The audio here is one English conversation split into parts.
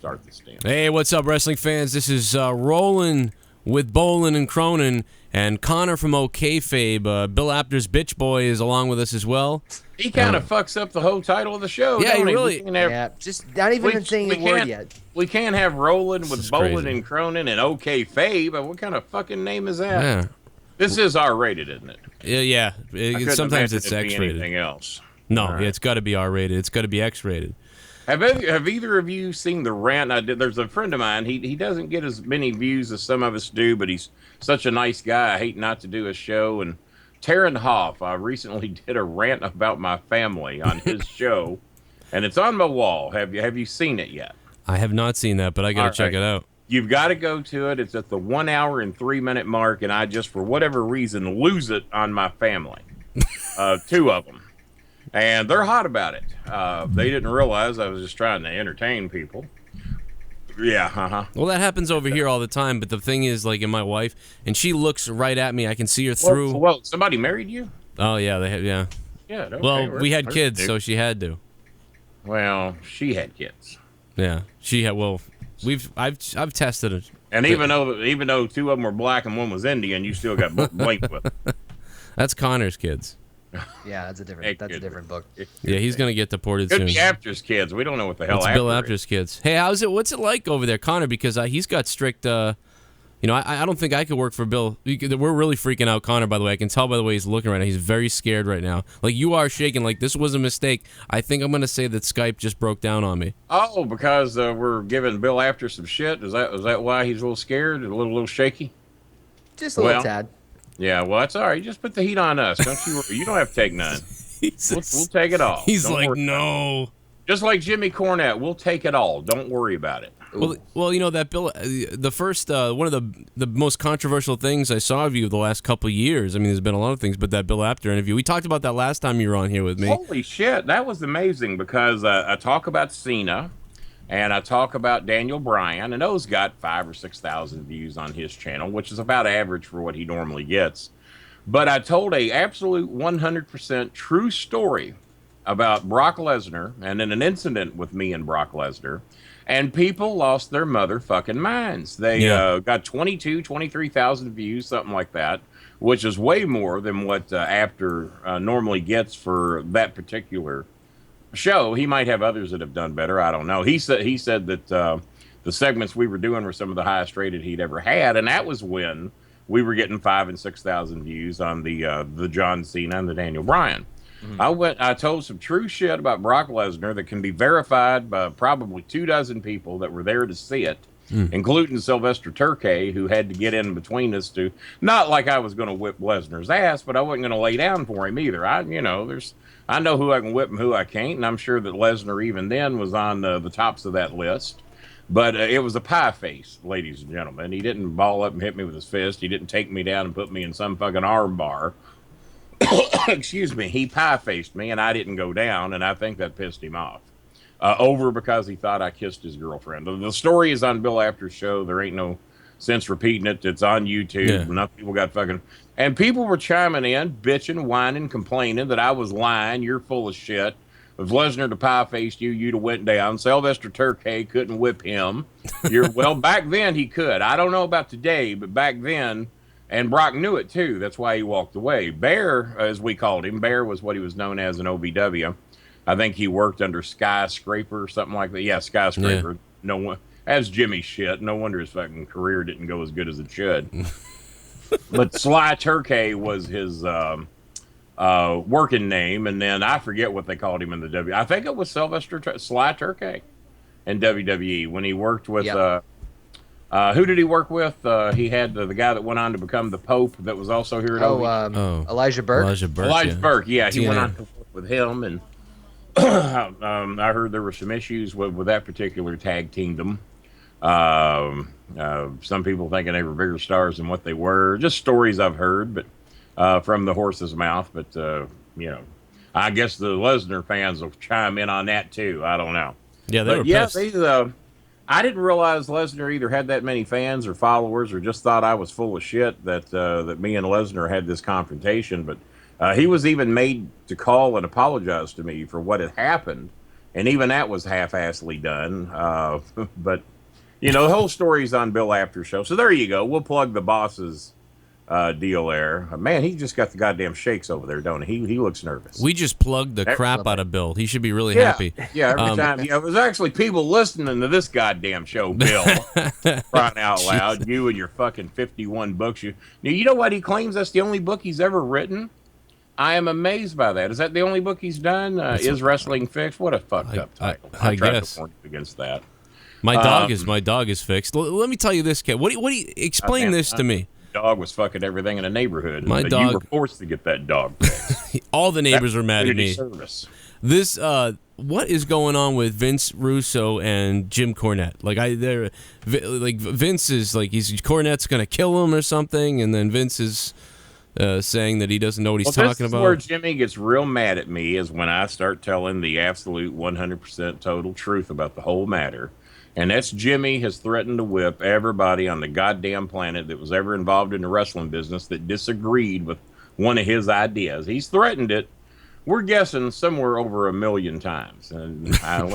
start this damn. Hey, what's up, wrestling fans? This is ROLLIN with Bolin and Cronin, and Connor from Kayfabe. Bill Apter's Bitch Boy is along with us as well. He kind of fucks up the whole title of the show. Yeah, he don't really. Yeah, just not even saying a word yet. We can't have ROLLIN with Bolin crazy. and Cronin and Kayfabe. What kind of fucking name is that? Yeah. This is R-rated, isn't it? Yeah. Sometimes it's X-rated. Anything else? No, it's got to be R-rated. It's got to be X-rated. Have either of you seen the rant I did? There's a friend of mine. He doesn't get as many views as some of us do, but he's such a nice guy. I hate not to do a show. And Taryn Hoff, I recently did a rant about my family on his show, and it's on my wall. Have you seen it yet? I have not seen that, but I got to check it out. You've got to go to it. It's at the 1 hour and 3 minute mark, and I just, for whatever reason, lose it on my family. Two of them. And they're hot about it. They didn't realize I was just trying to entertain people. Yeah, Well, that happens over here all the time, but the thing is, like, in my wife, and she looks right at me. I can see her through. Well, somebody married you? Oh, yeah, they have, yeah. Yeah. Okay, well, we had kids, so she had to. Well, she had kids. Yeah, she had. Well, I've tested it. And even though two of them were black and one was Indian, you still got blanked with. That's Connor's kids. Yeah, that's a different book. Yeah, he's gonna get deported soon. Could be Apter's kids. We don't know what the hell. It's Bill Apter's kids. Hey, what's it like over there, Connor? Because he's got strict. I don't think I could work for Bill. We're really freaking out, Connor. By the way, I can tell by the way he's looking right now. He's very scared right now. Like, you are shaking. Like, this was a mistake. I think I'm gonna say that Skype just broke down on me. Oh, because we're giving Bill Apter some shit. Is that why he's a little scared, a little shaky? Just a little tad. Yeah, well, that's all right. Just put the heat on us. Don't you worry. You don't have to take none. We'll take it all. He's like, no. Just like Jimmy Cornette, we'll take it all. Don't worry about it. Well, you know that Bill, the first one of the most controversial things I saw of you the last couple of years. I mean, there's been a lot of things, but that Bill Apter interview, we talked about that last time you were on here with me. Holy shit, that was amazing because I talk about Cena. And I talk about Daniel Bryan, and those got 5,000 or 6,000 views on his channel, which is about average for what he normally gets. But I told a absolute 100% true story about Brock Lesnar and then an incident with me and Brock Lesnar, and people lost their motherfucking minds. They got 23,000 views, something like that, which is way more than what Apter normally gets for that particular show. He might have others that have done better. I don't know. He said that the segments we were doing were some of the highest rated he'd ever had, and that was when we were getting 5,000 and 6,000 views on the John Cena and the Daniel Bryan. Mm-hmm. I told some true shit about Brock Lesnar that can be verified by probably 24 people that were there to see it, including Sylvester Turkey, who had to get in between us to, not like I was going to whip Lesnar's ass, but I wasn't going to lay down for him either. I know who I can whip and who I can't, and I'm sure that Lesnar even then was on the tops of that list. But it was a pie face, ladies and gentlemen. He didn't ball up and hit me with his fist. He didn't take me down and put me in some fucking arm bar. Excuse me. He pie-faced me, and I didn't go down, and I think that pissed him off. Because he thought I kissed his girlfriend. The story is on Bill Apter's show. There ain't no sense repeating it. It's on YouTube. Yeah. Enough people got fucking... And people were chiming in, bitching, whining, complaining that I was lying. You're full of shit. If Lesnar to pie-faced you, you'd have went down. Sylvester Turkey couldn't whip him. Well, back then he could. I don't know about today, but back then, and Brock knew it too. That's why he walked away. Bear, as we called him, Bear was what he was known as in OVW. I think he worked under Skyscraper or something like that. Yeah, Skyscraper. Yeah. No one. That's Jimmy's shit. No wonder his fucking career didn't go as good as it should. But Sly Turkey was his working name, and then I forget what they called him in the WWE. I think it was Sly Turkey in WWE when he worked with. Yep. Who did he work with? He had the guy that went on to become the Pope that was also here at Elijah Burke. Elijah Burke, yeah. He went on to work with him, and I heard there were some issues with that particular tag teamdom. Some people thinking they were bigger stars than what they were. Just stories I've heard, but from the horse's mouth. But I guess the Lesnar fans will chime in on that too. I don't know. Yeah, they were pissed. I didn't realize Lesnar either had that many fans or followers, or just thought I was full of shit that me and Lesnar had this confrontation. But he was even made to call and apologize to me for what had happened and even that was half-assedly done. But the whole story's on Bill After Show. So there you go. We'll plug the boss's deal there. Man, he just got the goddamn shakes over there, don't he? He looks nervous. We just plugged the crap out of Bill. He should be really happy. Yeah, every time. There's actually people listening to this goddamn show, Bill. Crying out loud. You and your fucking 51 books. You know what? He claims that's the only book he's ever written. I am amazed by that. Is that the only book he's done? Is Wrestling Fixed? What a fucked up title. I tried guess. to warn you against that. My dog is fixed. Let me tell you this, Ken. What do you explain this to me? Dog was fucking everything in the neighborhood. My dog. You were forced to get that dog fixed. All the neighbors are mad at me. Service. This what is going on with Vince Russo and Jim Cornette? Vince is like Cornette's gonna kill him or something, and then Vince is saying that he doesn't know what he's talking about. Where Jimmy gets real mad at me is when I start telling the absolute 100% total truth about the whole matter. And that's Jimmy has threatened to whip everybody on the goddamn planet that was ever involved in the wrestling business that disagreed with one of his ideas. He's threatened it. We're guessing somewhere over 1 million times. And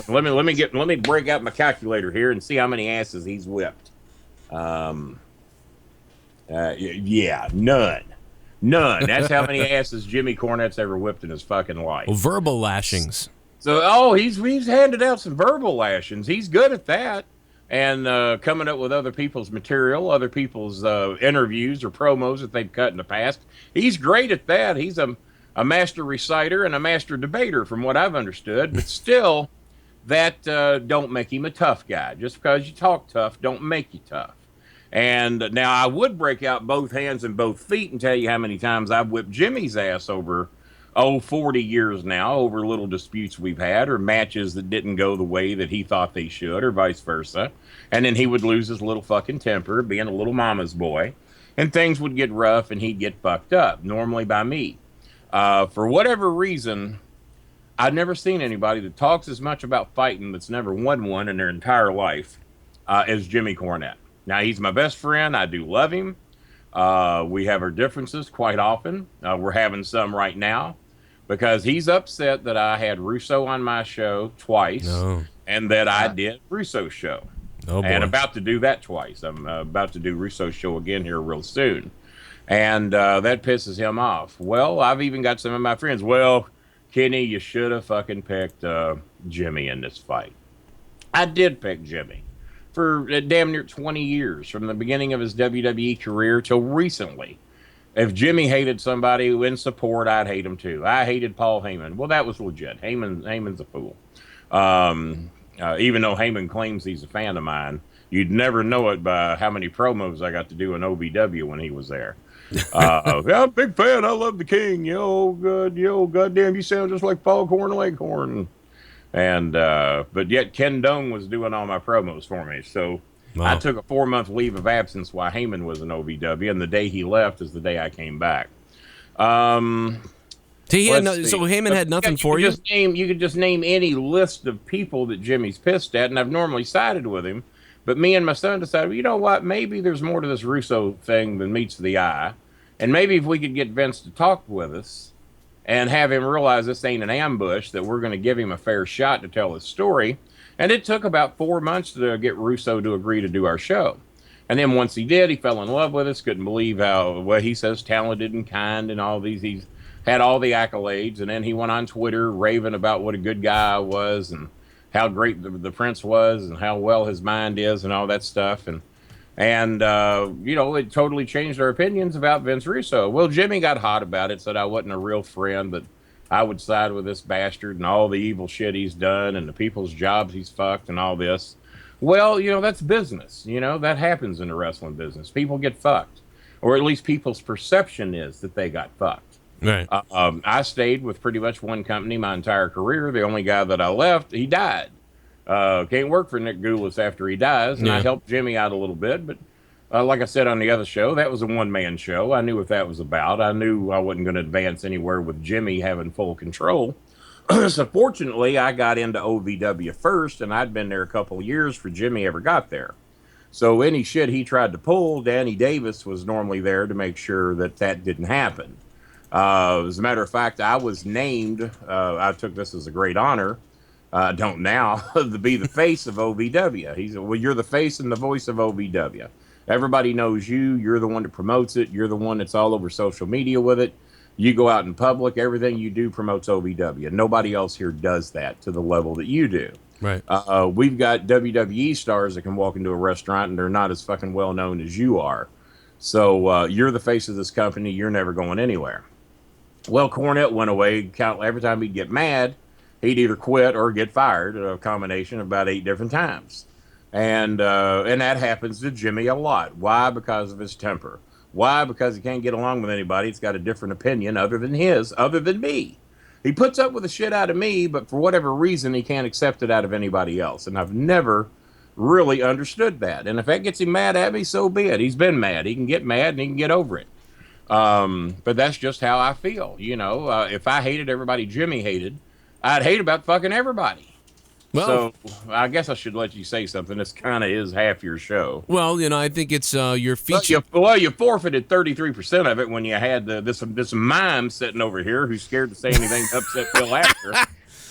let me break out my calculator here and see how many asses he's whipped. Yeah, none. That's how many asses Jimmy Cornette's ever whipped in his fucking life. Well, verbal lashings. So, he's handed out some verbal lashings. He's good at that. And coming up with other people's material, other people's interviews or promos that they've cut in the past. He's great at that. He's a master reciter and a master debater from what I've understood. But still, that don't make him a tough guy. Just because you talk tough don't make you tough. And now I would break out both hands and both feet and tell you how many times I've whipped Jimmy's ass over 40 years now over little disputes we've had or matches that didn't go the way that he thought they should or vice versa. And then he would lose his little fucking temper being a little mama's boy and things would get rough and he'd get fucked up, normally by me. For whatever reason, I've never seen anybody that talks as much about fighting that's never won one in their entire life as Jimmy Cornette. Now, he's my best friend. I do love him. We have our differences quite often. We're having some right now. Because he's upset that I had Russo on my show twice and that I did Russo's show. Oh, boy. And about to do that twice. I'm about to do Russo's show again here real soon. And that pisses him off. Well, I've even got some of my friends. Well, Kenny, you should have fucking picked Jimmy in this fight. I did pick Jimmy for damn near 20 years, from the beginning of his WWE career till recently. If Jimmy hated somebody in support, I'd hate him too. I hated Paul Heyman. Well, that was legit. Heyman's a fool. Even though Heyman claims he's a fan of mine, you'd never know it by how many promos I got to do in OVW when he was there. Yeah, I'm a big fan. I love the King. Goddamn, you sound just like Paul Leghorn. And but yet Ken Dong was doing all my promos for me. So wow. I took a 4-month leave of absence while Heyman was in OVW, and the day he left is the day I came back. So Heyman had nothing for you? You could just name any list of people that Jimmy's pissed at, and I've normally sided with him. But me and my son decided, you know what, maybe there's more to this Russo thing than meets the eye. And maybe if we could get Vince to talk with us and have him realize this ain't an ambush, that we're going to give him a fair shot to tell his story. And it took about 4 months to get Russo to agree to do our show. And then once he did, he fell in love with us, couldn't believe how, well, he says talented and kind and all these. He's had all the accolades. And then he went on Twitter raving about what a good guy I was and how great the Prince was and how well his mind is and all that stuff. And it totally changed our opinions about Vince Russo. Well, Jimmy got hot about it, said I wasn't a real friend, but I would side with this bastard and all the evil shit he's done and the people's jobs he's fucked and all this. Well, that's business. That happens in the wrestling business. People get fucked, or at least people's perception is that they got fucked. Right. I stayed with pretty much one company my entire career. The only guy that I left, he died. Can't work for Nick Goulas after he dies, and I helped Jimmy out a little bit. But like I said on the other show, that was a one-man show. I knew what that was about. I knew I wasn't going to advance anywhere with Jimmy having full control. So fortunately, I got into OVW first, and I'd been there a couple of years before Jimmy ever got there. So any shit he tried to pull, Danny Davis was normally there to make sure that didn't happen. As a matter of fact, I was named, I took this as a great honor, don't now, to be the face of OVW. He said, well, you're the face and the voice of OVW. Everybody knows you. You're the one that promotes it. You're the one that's all over social media with it. You go out in public. Everything you do promotes OVW. Nobody else here does that to the level that you do. Right. We've got WWE stars that can walk into a restaurant and they're not as fucking well known as you are. So you're the face of this company. You're never going anywhere. Well, Cornette went away. Every time he'd get mad, he'd either quit or get fired, a combination of about 8 different times. And that happens to Jimmy a lot. Why? Because of his temper. Why? Because he can't get along with anybody. He's got a different opinion other than his, other than me. He puts up with the shit out of me, but for whatever reason, he can't accept it out of anybody else. And I've never really understood that. And if that gets him mad at me, so be it. He's been mad. He can get mad and he can get over it. But that's just how I feel. You know, if I hated everybody Jimmy hated, I'd hate about fucking everybody. Well, so I guess I should let you say something. This kind of is half your show. Well, you know, I think it's your feature. You forfeited 33% of it when you had this mime sitting over here who's scared to say anything to upset Phil after.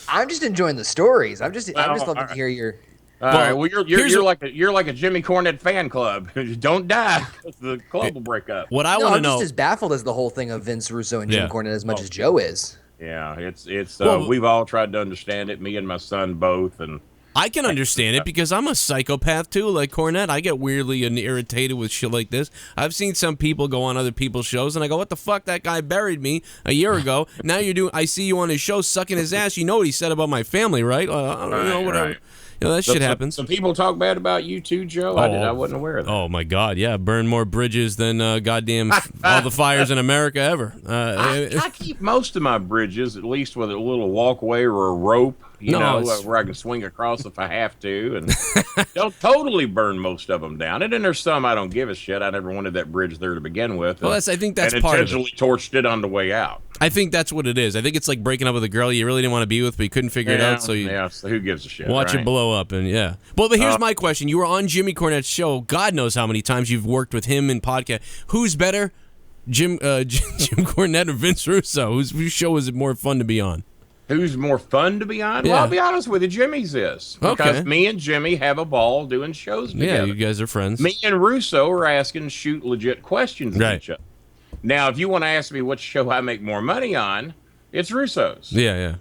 I'm just enjoying the stories. I'm just loving to hear your. All right. Well, you're like a Jimmy Cornette fan club. Don't die. The club will break up. What I want to know. I'm just as baffled as the whole thing of Vince Russo and Jim Cornette as much as Joe is. Yeah, it's we've all tried to understand it, me and my son both, and I can understand it because I'm a psychopath too, like Cornette. I get weirdly and irritated with shit like this. I've seen some people go on other people's shows, and I go, "What the fuck? That guy buried me a year ago. Now you're doing. I see you on his show sucking his ass. You know what he said about my family, right? I don't know whatever." Right. You know, that shit happens. Some people talk bad about you too, Joe. I wasn't aware of that. Oh, my God, yeah. Burn more bridges than goddamn all the fires in America ever. I keep most of my bridges, at least with a little walkway or a rope, where I can swing across if I have to. And don't totally burn most of them down. And then there's some I don't give a shit. I never wanted that bridge there to begin with. Well, I think that's and part of it. intentionally torched it on the way out. I think that's what it is. I think it's like breaking up with a girl you really didn't want to be with, but you couldn't figure it out. So who gives a shit? Watch right? it blow up, and yeah. Well, but here's my question: you were on Jimmy Cornette's show. God knows how many times you've worked with him in podcast. Who's better, Jim Cornette or Vince Russo? Whose show is it more fun to be on? Who's more fun to be on? Yeah. Well, I'll be honest with you, Jimmy's is. Because me and Jimmy have a ball doing shows together. Yeah, you guys are friends. Me and Russo are asking shoot legit questions at each other. Now, if you want to ask me which show I make more money on, it's Russo's. Yeah.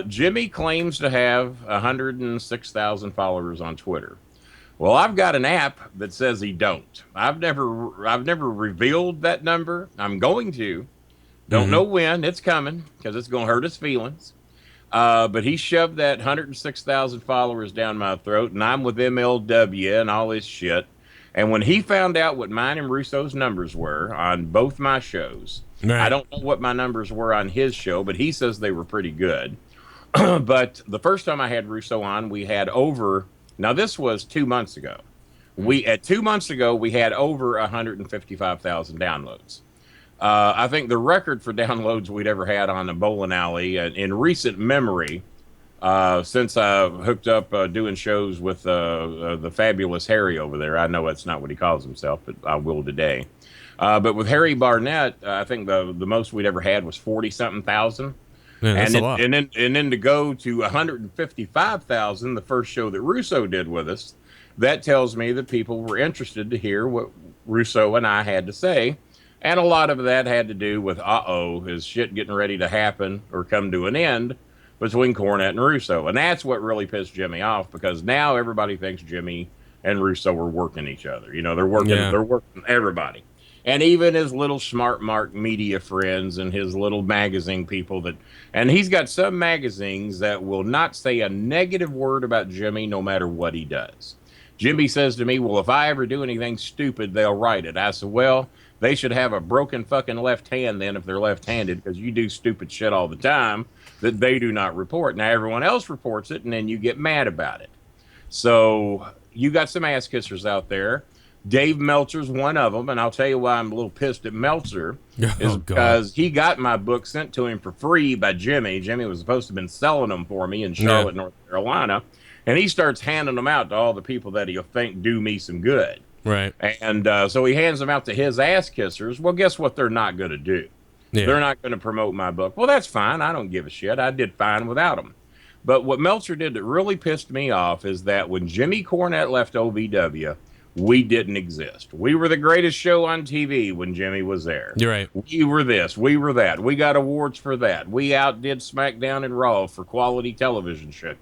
Jimmy claims to have 106,000 followers on Twitter. Well, I've got an app that says he don't. I've never revealed that number. I'm going to. Don't know when. It's coming because it's going to hurt his feelings. But he shoved that 106,000 followers down my throat, and I'm with MLW and all this shit. And when he found out what mine and Russo's numbers were on both my shows, I don't know what my numbers were on his show, but he says they were pretty good. But the first time I had Russo on, we had over, now this was 2 months ago. 2 months ago, we had over 155,000 downloads. I think the record for downloads we'd ever had on the bowling alley in recent memory, since I hooked up doing shows with the fabulous Harry over there. I know that's not what he calls himself, but I will today. But with Harry Barnett, I think the most we'd ever had was 40-something thousand. Yeah, that's a lot. And then to go to 155,000, the first show that Russo did with us, that tells me that people were interested to hear what Russo and I had to say. And a lot of that had to do with, is shit getting ready to happen or come to an end between Cornette and Russo. And that's what really pissed Jimmy off, because now everybody thinks Jimmy and Russo are working each other. You know, they're working everybody. And even his little smart mark media friends and his little magazine people and he's got some magazines that will not say a negative word about Jimmy no matter what he does. Jimmy says to me, well, if I ever do anything stupid, they'll write it. I said, well, they should have a broken fucking left hand then if they're left-handed, because you do stupid shit all the time that they do not report. Now, everyone else reports it, and then you get mad about it. So you got some ass kissers out there. Dave Meltzer's one of them, and I'll tell you why I'm a little pissed at Meltzer because he got my book sent to him for free by Jimmy. Jimmy was supposed to have been selling them for me in Charlotte, North Carolina, and he starts handing them out to all the people that he'll think do me some good. Right. And so he hands them out to his ass kissers. Well, guess what they're not going to do? Yeah. They're not going to promote my book. Well, that's fine. I don't give a shit. I did fine without them. But what Meltzer did that really pissed me off is that when Jimmy Cornette left OVW, we didn't exist. We were the greatest show on TV when Jimmy was there. You're right. We were this, we were that. We got awards for that. We outdid SmackDown and Raw for quality television shit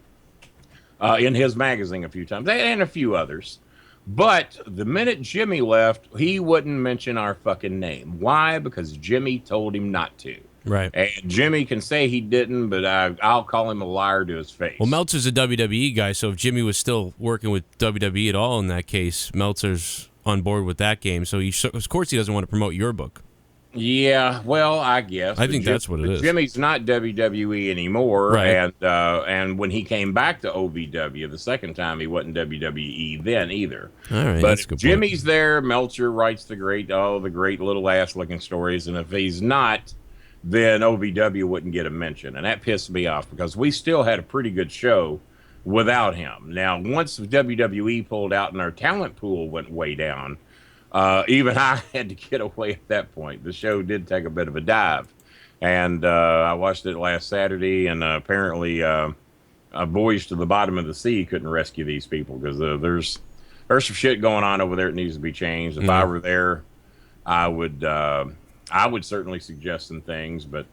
in his magazine a few times, and a few others. But the minute Jimmy left, he wouldn't mention our fucking name. Why? Because Jimmy told him not to. Right. And Jimmy can say he didn't, but I'll call him a liar to his face. Well, Meltzer's a WWE guy, so if Jimmy was still working with WWE at all in that case, Meltzer's on board with that game. So of course he doesn't want to promote your book. Yeah, well, I guess. I think that's what it is. Jimmy's not WWE anymore, right. And when he came back to OVW the second time, he wasn't WWE then either. All right, but that's a good Jimmy's there, Meltzer writes the great little ass looking stories, and if he's not, then OVW wouldn't get a mention, and that pissed me off because we still had a pretty good show without him. Now, once WWE pulled out and our talent pool went way down, even I had to get away at that point. The show did take a bit of a dive, and I watched it last Saturday, and apparently Boys to the Bottom of the Sea couldn't rescue these people because there's some shit going on over there that needs to be changed. If I were there, I would certainly suggest some things, but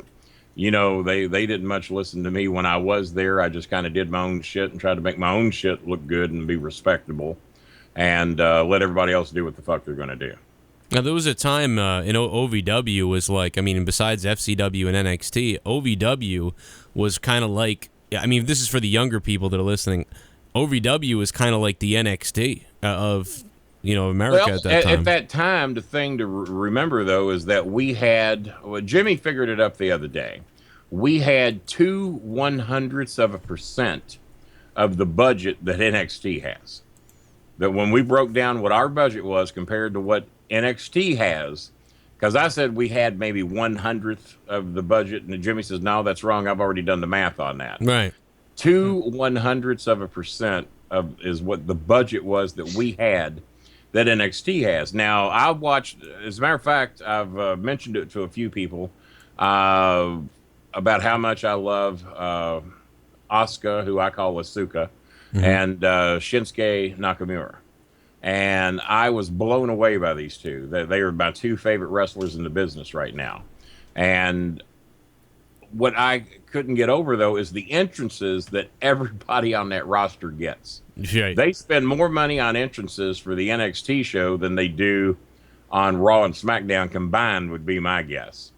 you know, they didn't much listen to me when I was there. I just kind of did my own shit and tried to make my own shit look good and be respectable, and let everybody else do what the fuck they're going to do. Now, there was a time in OVW was like, I mean, besides FCW and NXT, OVW was kind of like, I mean, this is for the younger people that are listening, OVW was kind of like the NXT of, you know, America at that time. At that time, the thing to remember, though, is that we had, well, Jimmy figured it up the other day, we had 0.02% of the budget that NXT has. That when we broke down what our budget was compared to what NXT has, because I said we had maybe 1/100th of the budget, and Jimmy says, no, that's wrong. I've already done the math on that. Right. 0.02% is what the budget was that we had that NXT has. Now, I watched, as a matter of fact, I've mentioned it to a few people about how much I love Asuka, who I call Asuka, and Shinsuke Nakamura. And I was blown away by these two. They are my two favorite wrestlers in the business right now. And what I couldn't get over, though, is the entrances that everybody on that roster gets. Right. They spend more money on entrances for the NXT show than they do on Raw and SmackDown combined, would be my guess.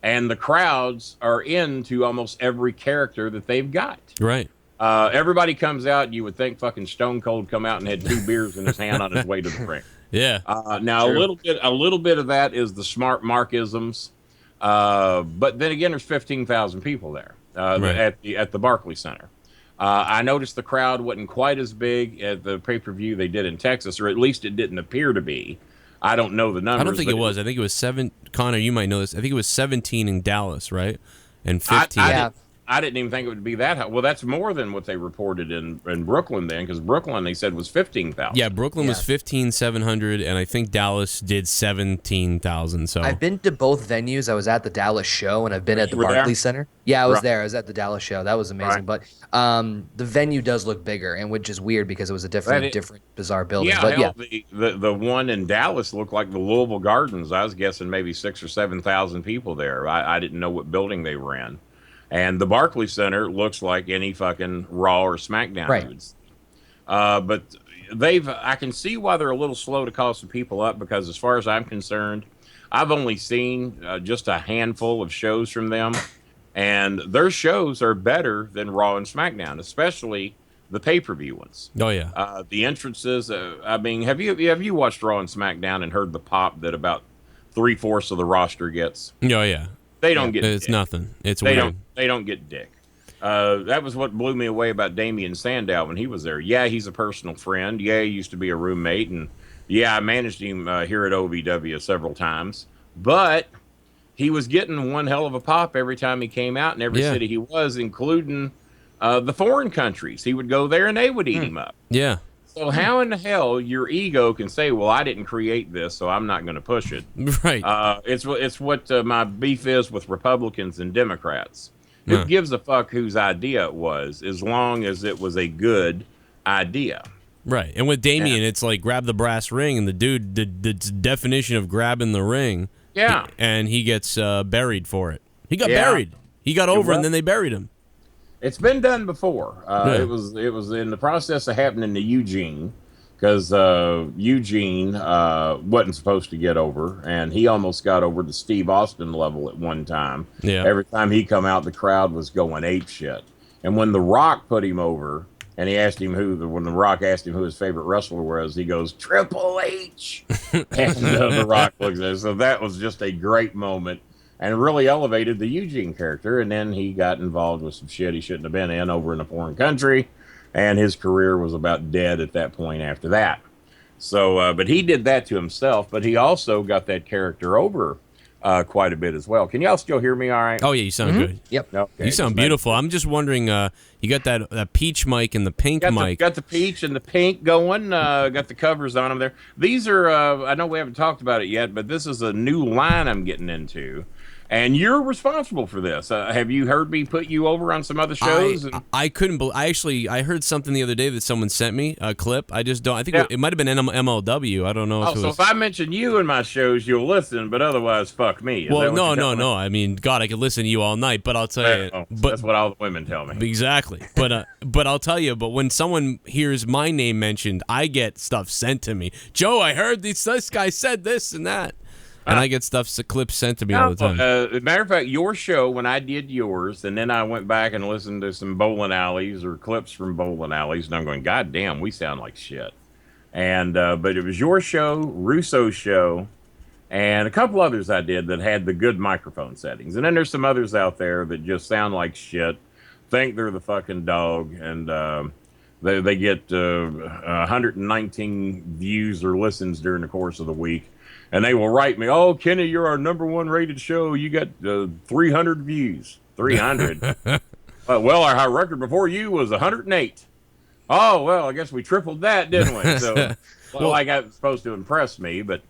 And the crowds are into almost every character that they've got. Right. Everybody comes out, you would think fucking Stone Cold come out and had 2 beers in his hand on his way to the ring. Yeah. Now, a little bit of that is the smart Markisms. But then again, there's 15,000 people there at the Barclays Center. I noticed the crowd wasn't quite as big at the pay-per-view they did in Texas, or at least it didn't appear to be. I don't know the numbers. I don't think it was. I think it was 7. Connor, you might know this. I think it was 17 in Dallas, right? And 15. I didn't even think it would be that high. Well, that's more than what they reported in Brooklyn then, because Brooklyn, they said, was 15,000. Yeah, Brooklyn was 15,700, and I think Dallas did 17,000. So I've been to both venues. I was at the Dallas show, and I've been at the Barclays Center. Yeah, I was there. I was at the Dallas show. That was amazing. But the venue does look bigger, and which is weird because it was a different, bizarre building. Yeah, but hell, the one in Dallas looked like the Louisville Gardens. I was guessing maybe 6,000 or 7,000 people there. I didn't know what building they were in. And the Barclays Center looks like any fucking Raw or SmackDown. Right. But I can see why they're a little slow to call some people up, because as far as I'm concerned, I've only seen just a handful of shows from them, and their shows are better than Raw and SmackDown, especially the pay-per-view ones. Oh yeah. The entrances. I mean, have you watched Raw and SmackDown and heard the pop that about 3/4 of the roster gets? Oh yeah. They don't get. It's dick. Nothing. It's weird. They don't get dick. That was what blew me away about Damian Sandow when he was there. Yeah, he's a personal friend. Yeah, he used to be a roommate, and yeah, I managed him here at OVW several times. But he was getting one hell of a pop every time he came out in every city he was, including the foreign countries. He would go there, and they would eat him up. Yeah. So how in the hell your ego can say, well, I didn't create this, so I'm not going to push it? Right. It's what my beef is with Republicans and Democrats. Who gives a fuck whose idea it was, as long as it was a good idea? Right. And with Damien, it's like grab the brass ring, and the dude, the definition of grabbing the ring. Yeah. And he gets buried for it. He got buried. He got over, and then they buried him. It's been done before. It was in the process of happening to Eugene, because Eugene wasn't supposed to get over, and he almost got over the Steve Austin level at one time. Yeah. Every time he come out, the crowd was going ape shit. And when The Rock put him over, and he asked him when The Rock asked him who his favorite wrestler was, he goes, Triple H. And The Rock looks at him. So that was just a great moment. And really elevated the Eugene character, and then he got involved with some shit he shouldn't have been in over in a foreign country, and his career was about dead at that point after that. So, but he did that to himself, but he also got that character over quite a bit as well. Can y'all still hear me all right? Oh, yeah, you sound good. Yep. Okay. You sound beautiful. I'm just wondering, you got that peach mic and the pink mic. Got the peach and the pink going. Got the covers on them there. These are, I know we haven't talked about it yet, but this is a new line I'm getting into. And you're responsible for this. Have you heard me put you over on some other shows? I couldn't believe. I heard something the other day that someone sent me a clip. I just don't. I think it might have been MLW. I don't know. So if I mention you in my shows, you'll listen, but otherwise, fuck me. Well, no. I mean, God, I could listen to you all night, but I'll tell you. But that's what all the women tell me. Exactly. But I'll tell you. But when someone hears my name mentioned, I get stuff sent to me. Joe, I heard this guy said this and that. And I get clips sent to me all the time. Matter of fact, your show, when I did yours, and then I went back and listened to some bowling alleys or clips from bowling alleys, and I'm going, God damn, we sound like shit. And but it was your show, Russo's show, and a couple others I did that had the good microphone settings. And then there's some others out there that just sound like shit, think they're the fucking dog, and they get 119 views or listens during the course of the week. And they will write me, oh, Kenny, you're our #1 rated show. You got 300 views. 300? Well, our record before you was 108. Oh, well, I guess we tripled that, didn't we? So, I got supposed to impress me. But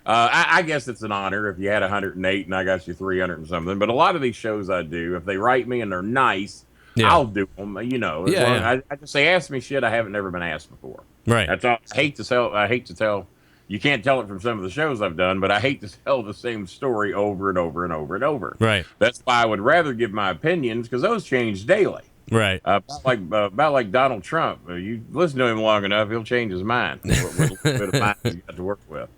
I guess it's an honor if you had 108 and I got you 300 and something. But a lot of these shows I do, if they write me and they're nice, I'll do them. You know, I just say, ask me shit I haven't never been asked before. Right. That's all. I hate to tell. You can't tell it from some of the shows I've done, but I hate to tell the same story over and over and over and over. Right. That's why I would rather give my opinions, because those change daily. Right. About like Donald Trump. You listen to him long enough, he'll change his mind. What little bit of mind he's got to work with.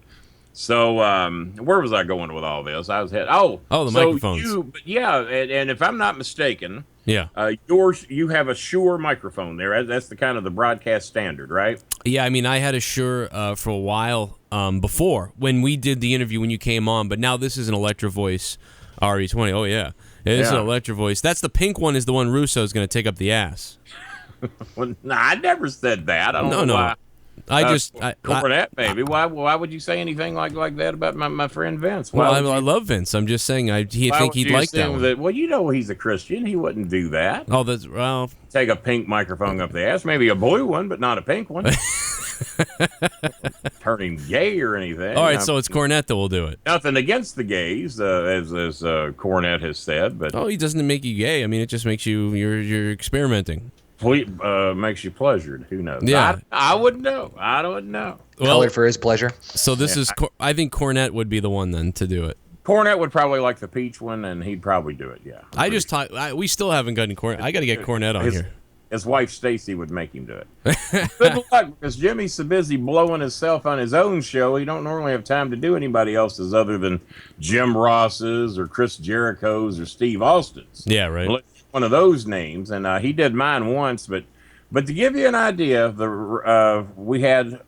So where was I going with all this? I was heading. The microphones. And if I'm not mistaken, you have a Shure microphone there. That's the kind of the broadcast standard, right? Yeah, I mean, I had a Shure for a while before when we did the interview when you came on, but now this is an Electro Voice RE20. Oh yeah, it is an Electro Voice. That's the pink one. Is the one Russo is going to take up the ass? Well, I never said that. I don't know why. Cornette, maybe. Why would you say anything like that about my friend Vince? I love Vince. I'm just saying I think he'd like that one. Well, he's a Christian. He wouldn't do that. Oh, Take a pink microphone up the ass. Maybe a blue one, but not a pink one. Turning gay or anything. All right, so it's Cornette that will do it. Nothing against the gays, as Cornette has said, but he doesn't make you gay. I mean, it just makes you're experimenting. Makes you pleasured. Who knows? Yeah, I wouldn't know. I don't know. Colored for his pleasure. So this is. I think Cornette would be the one then to do it. Cornette would probably like the peach one, and he'd probably do it. Yeah. We still haven't gotten Cornette. I got to get Cornette on here. His wife Stacy would make him do it. Good luck, because Jimmy's so busy blowing himself on his own show, he don't normally have time to do anybody else's other than Jim Ross's or Chris Jericho's or Steve Austin's. Yeah, right. One of those names, and he did mine once. But to give you an idea, we had,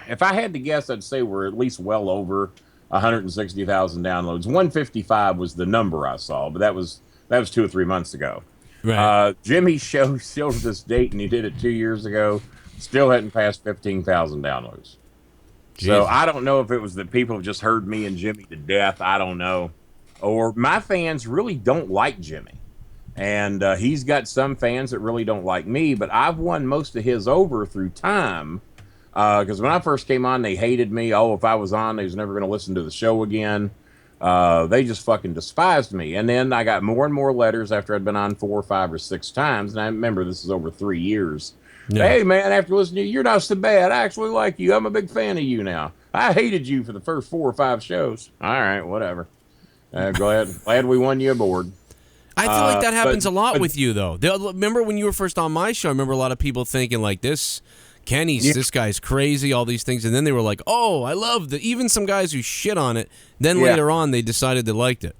if I had to guess, I'd say we're at least well over 160,000 downloads. 155 was the number I saw, but that was 2 or 3 months ago. Right. Jimmy's show still to this date, and he did it 2 years ago, still hadn't passed 15,000 downloads. Jeez. So I don't know if it was that people have just heard me and Jimmy to death. I don't know. Or my fans really don't like Jimmy. And he's got some fans that really don't like me, but I've won most of his over through time. Because when I first came on, they hated me. Oh, if I was on, they was never going to listen to the show again. They just fucking despised me. And then I got more and more letters after I'd been on 4 or 5 or 6 times. And I remember this is over 3 years. Yeah. Hey, man, after listening to you, you're not so bad. I actually like you. I'm a big fan of you now. I hated you for the first 4 or 5 shows. All right, whatever. Glad we won you aboard. I feel like that happens a lot with you, though. Remember when you were first on my show? I remember a lot of people thinking like this guy's crazy, all these things, and then they were like, "Oh, I love it." Even some guys who shit on it, then later on they decided they liked it.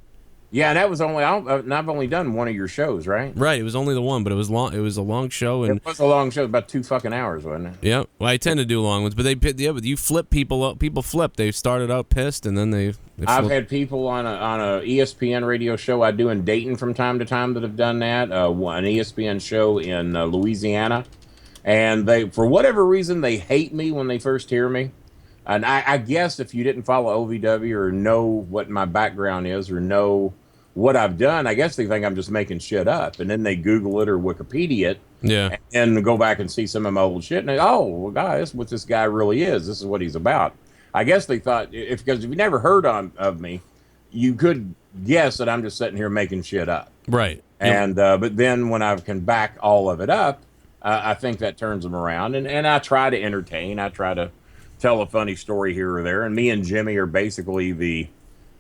Yeah, and that was only I've only done one of your shows, right? Right, it was only the one, but it was long. It was a long show, and it was a long show, about 2 fucking hours, wasn't it? Yeah, well, I tend to do long ones, but but you flip people up. People flip. They started out pissed, and then they I've had people on a ESPN radio show I do in Dayton from time to time that have done that. An ESPN show in Louisiana. And they, for whatever reason, they hate me when they first hear me. And I guess if you didn't follow OVW or know what my background is or know what I've done, I guess they think I'm just making shit up. And then they Google it or Wikipedia it and go back and see some of my old shit. And they, oh, well, God, this is what this guy really is. This is what he's about. I guess they thought, because if you never heard of me, you could guess that I'm just sitting here making shit up. Right. And but then when I can back all of it up, I think that turns them around, and I try to entertain. I try to tell a funny story here or there, and me and Jimmy are basically the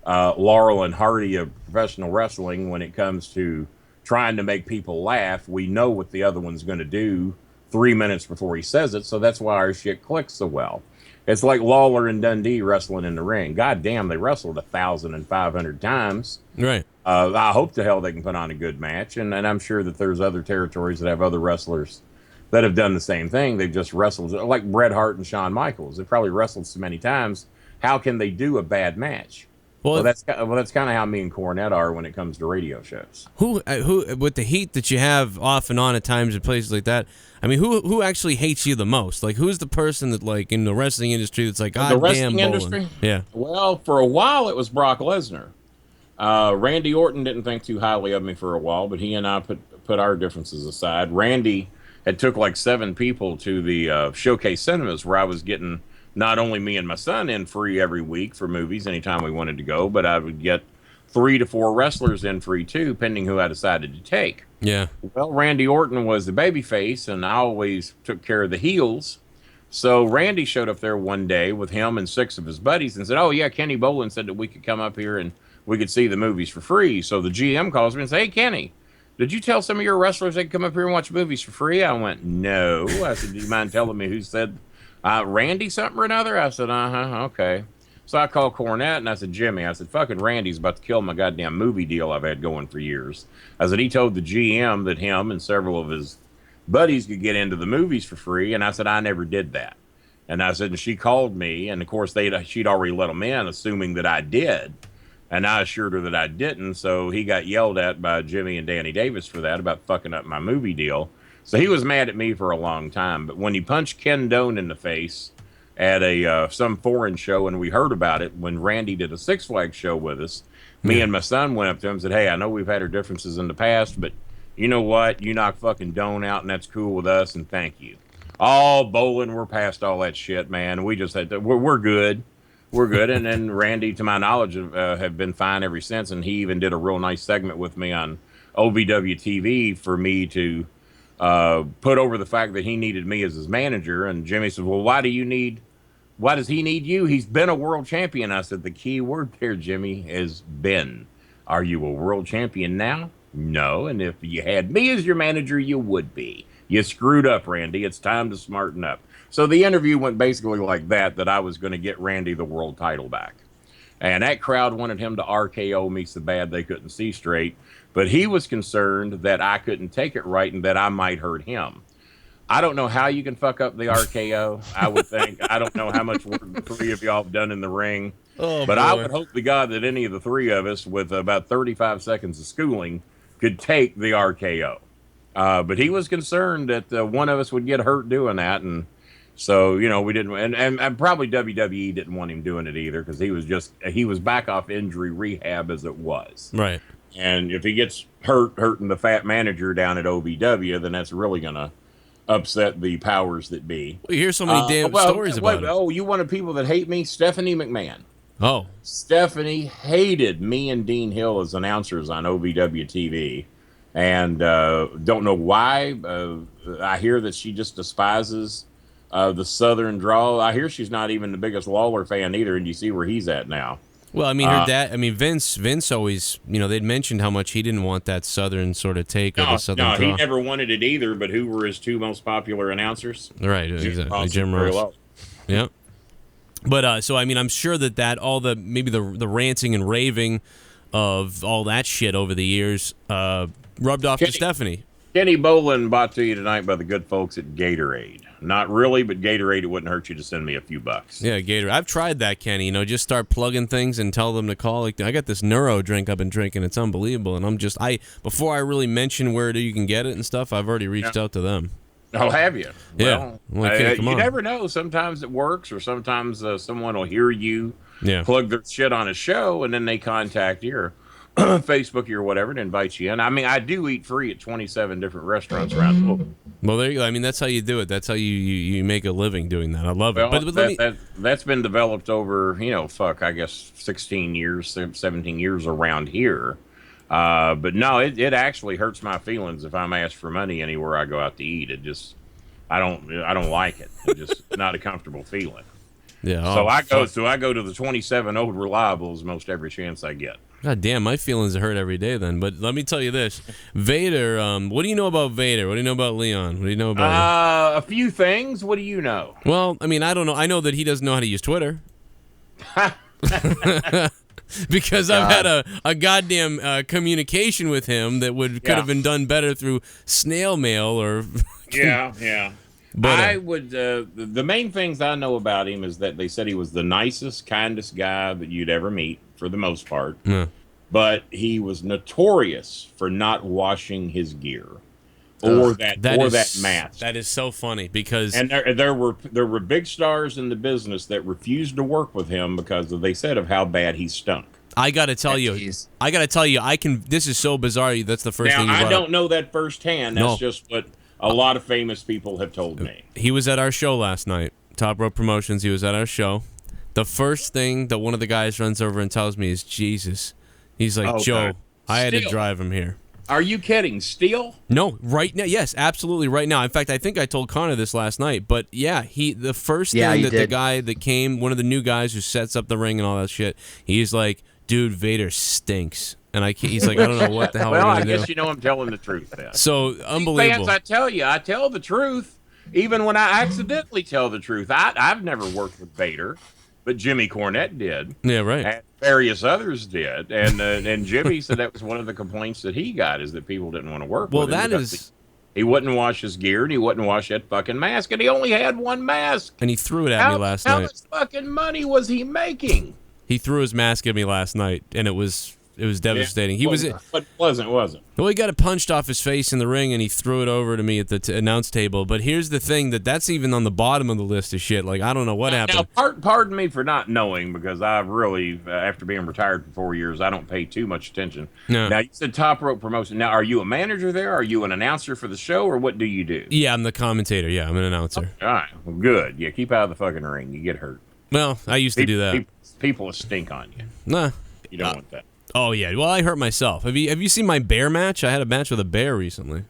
Laurel and Hardy of professional wrestling when it comes to trying to make people laugh. We know what the other one's going to do 3 minutes before he says it, so that's why our shit clicks so well. It's like Lawler and Dundee wrestling in the ring. God damn, they wrestled 1,500 times. Right. I hope to hell they can put on a good match, and I'm sure that there's other territories that have other wrestlers that have done the same thing. They've just wrestled, like Bret Hart and Shawn Michaels. They've probably wrestled so many times. How can they do a bad match? Well, that's kind of how me and Cornette are when it comes to radio shows. Who with the heat that you have off and on at times in places like that? I mean, who actually hates you the most? Like, who's the person that, like, in the wrestling industry that's like, God damn, the wrestling Bolin. Industry? Yeah. Well, for a while it was Brock Lesnar. Randy Orton didn't think too highly of me for a while, but he and I put our differences aside. Randy had took like 7 people to the Showcase Cinemas, where I was getting not only me and my son in free every week for movies anytime we wanted to go, but I would get 3 to 4 wrestlers in free too, pending who I decided to take. Yeah. Well, Randy Orton was the babyface, and I always took care of the heels. So Randy showed up there one day with him and 6 of his buddies and said, "Oh yeah, Kenny Bolin said that we could come up here and we could see the movies for free." So the GM calls me and says, "Hey, Kenny, did you tell some of your wrestlers they could come up here and watch movies for free?" I went, "No." I said, "Do you mind telling me who said Randy something or another?" I said, "Okay." So I called Cornette and I said, "Jimmy," I said, "fucking Randy's about to kill my goddamn movie deal I've had going for years." I said, "He told the GM that him and several of his buddies could get into the movies for free." And I said, "I never did that." And I said, and she called me, and of course she'd already let them in, assuming that I did. And I assured her that I didn't, so he got yelled at by Jimmy and Danny Davis for that, about fucking up my movie deal. So he was mad at me for a long time. But when he punched Ken Doane in the face at some foreign show, and we heard about it when Randy did a Six Flags show with us, me and my son went up to him and said, "Hey, I know we've had our differences in the past, but you know what? You knock fucking Doane out, and that's cool with us, and thank you." Oh, Bolin, we're past all that shit, man. We just had to, we're good. We're good. And then Randy, to my knowledge, have been fine ever since. And he even did a real nice segment with me on OVW TV for me to put over the fact that he needed me as his manager. And Jimmy said, "Well, why does he need you? He's been a world champion." I said, "The key word there, Jimmy, is been. Are you a world champion now? No. And if you had me as your manager, you would be. You screwed up, Randy. It's time to smarten up." So the interview went basically like that I was going to get Randy the world title back. And that crowd wanted him to RKO me so bad they couldn't see straight. But he was concerned that I couldn't take it right and that I might hurt him. I don't know how you can fuck up the RKO, I would think. I don't know how much work the 3 of y'all have done in the ring. But boy, I would hope to God that any of the 3 of us with about 35 seconds of schooling could take the RKO. But he was concerned that one of us would get hurt doing that. And so, we didn't, and probably WWE didn't want him doing it either, because he was back off injury rehab as it was. Right. And if he gets hurting the fat manager down at OVW, then that's really going to upset the powers that be. Well, you hear so many damn stories about it. Oh, you wanted people that hate me? Stephanie McMahon. Oh. Stephanie hated me and Dean Hill as announcers on OVW TV. And don't know why. I hear that she just despises the Southern drawl. I hear she's not even the biggest Lawler fan either, and you see where he's at now. Well, I mean, her dad. I mean, Vince always, they'd mentioned how much he didn't want that Southern sort of take or the Southern draw. He never wanted it either. But who were his two most popular announcers? Right, exactly. Jim Ross. Yep. But so I mean, I'm sure that all the maybe the ranting and raving of all that shit over the years rubbed off to Stephanie. Kenny Bolin brought to you tonight by the good folks at Gatorade. Not really, but Gatorade, it wouldn't hurt you to send me a few bucks. Yeah, Gatorade. I've tried that, Kenny. Just start plugging things and tell them to call. Like, I got this Neuro drink I've been drinking. It's unbelievable. And before I really mention where you can get it and stuff, I've already reached out to them. Oh, have you? Yeah. Well, you never know. Sometimes it works, or sometimes someone will hear you plug their shit on a show, and then they contact you or Facebook you or whatever and invite you in. I mean, I do eat free at 27 different restaurants around the world. Well, there you go. I mean, that's how you do it. That's how you make a living doing that. I love it. But that's been developed over, I guess 16 years, 17 years around here. But no, it actually hurts my feelings if I'm asked for money anywhere I go out to eat. It just, I don't like it. It's just not a comfortable feeling. Yeah. So I go to the 27 old reliables most every chance I get. God damn, my feelings hurt every day then. But let me tell you this, Vader. What do you know about Vader? What do you know about Leon? What do you know about? A few things. What do you know? Well, I mean, I don't know. I know that he doesn't know how to use Twitter. Because I've had a goddamn communication with him that could have been done better through snail mail or. Yeah. But I would. The main things I know about him is that they said he was the nicest, kindest guy that you'd ever meet, for the most part. Yeah. But he was notorious for not washing his gear, or that mask. That is so funny because there were big stars in the business that refused to work with him because they said of how bad he stunk. I got to tell you, this is so bizarre. That's the first thing you brought up. I don't know that firsthand. That's just what a lot of famous people have told me. He was at our show last night, Top Rope Promotions. He was at our show. The first thing that one of the guys runs over and tells me is, Jesus. He's like, Joe, I had to drive him here. Are you kidding? Steel? No, right now. Yes, absolutely right now. In fact, I think I told Connor this last night. But yeah, the first thing that the guy that came, one of the new guys who sets up the ring and all that shit, he's like, dude, Vader stinks. And he's like, I don't know what the hell well, we're I going to do. guess I'm telling the truth then. So, unbelievable. Fans, I tell the truth, even when I accidentally tell the truth. I've never worked with Vader, but Jimmy Cornette did. Yeah, right. And various others did. And Jimmy said that was one of the complaints that he got, is that people didn't want to work with him. Well, that is... He wouldn't wash his gear, and he wouldn't wash that fucking mask, and he only had one mask. And he threw it at me last night. How much fucking money was he making? He threw his mask at me last night, and it was devastating. But wasn't. Well, he got it punched off his face in the ring, and he threw it over to me at the announce table. But here's the thing, that's even on the bottom of the list of shit. Like, I don't know what happened. Now, pardon me for not knowing, because I've really, after being retired for 4 years, I don't pay too much attention. No. Now, you said Top Rope Promotion. Now, are you a manager there? Are you an announcer for the show, or what do you do? Yeah, I'm the commentator. Yeah, I'm an announcer. All right. Well, good. Yeah, keep out of the fucking ring. You get hurt. Well, I used to do that. People stink on you. Nah. You don't want that. Oh yeah, well I hurt myself. Have you seen my bear match? I had a match with a bear recently.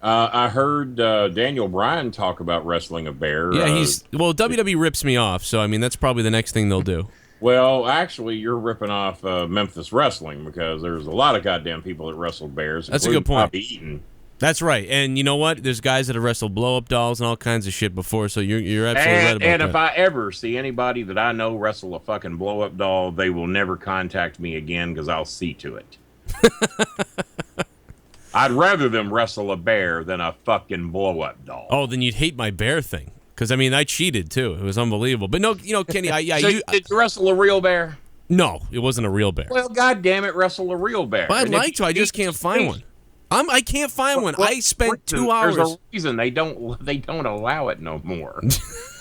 I heard Daniel Bryan talk about wrestling a bear. Yeah, WWE rips me off, so I mean that's probably the next thing they'll do. Well, actually, you're ripping off Memphis Wrestling, because there's a lot of goddamn people that wrestle bears. That's a good point. Bobby Eaton. That's right, and you know what? There's guys that have wrestled blow-up dolls and all kinds of shit before, so you're absolutely right about that. And if I ever see anybody that I know wrestle a fucking blow-up doll, they will never contact me again, because I'll see to it. I'd rather them wrestle a bear than a fucking blow-up doll. Oh, then you'd hate my bear thing, because I mean I cheated too. It was unbelievable. But no, Kenny, did you wrestle a real bear? No, it wasn't a real bear. Well, goddamn it, wrestle a real bear. Well, I'd like to. I just can't find one. I can't find one. I spent 2 hours. There's a reason they don't allow it no more.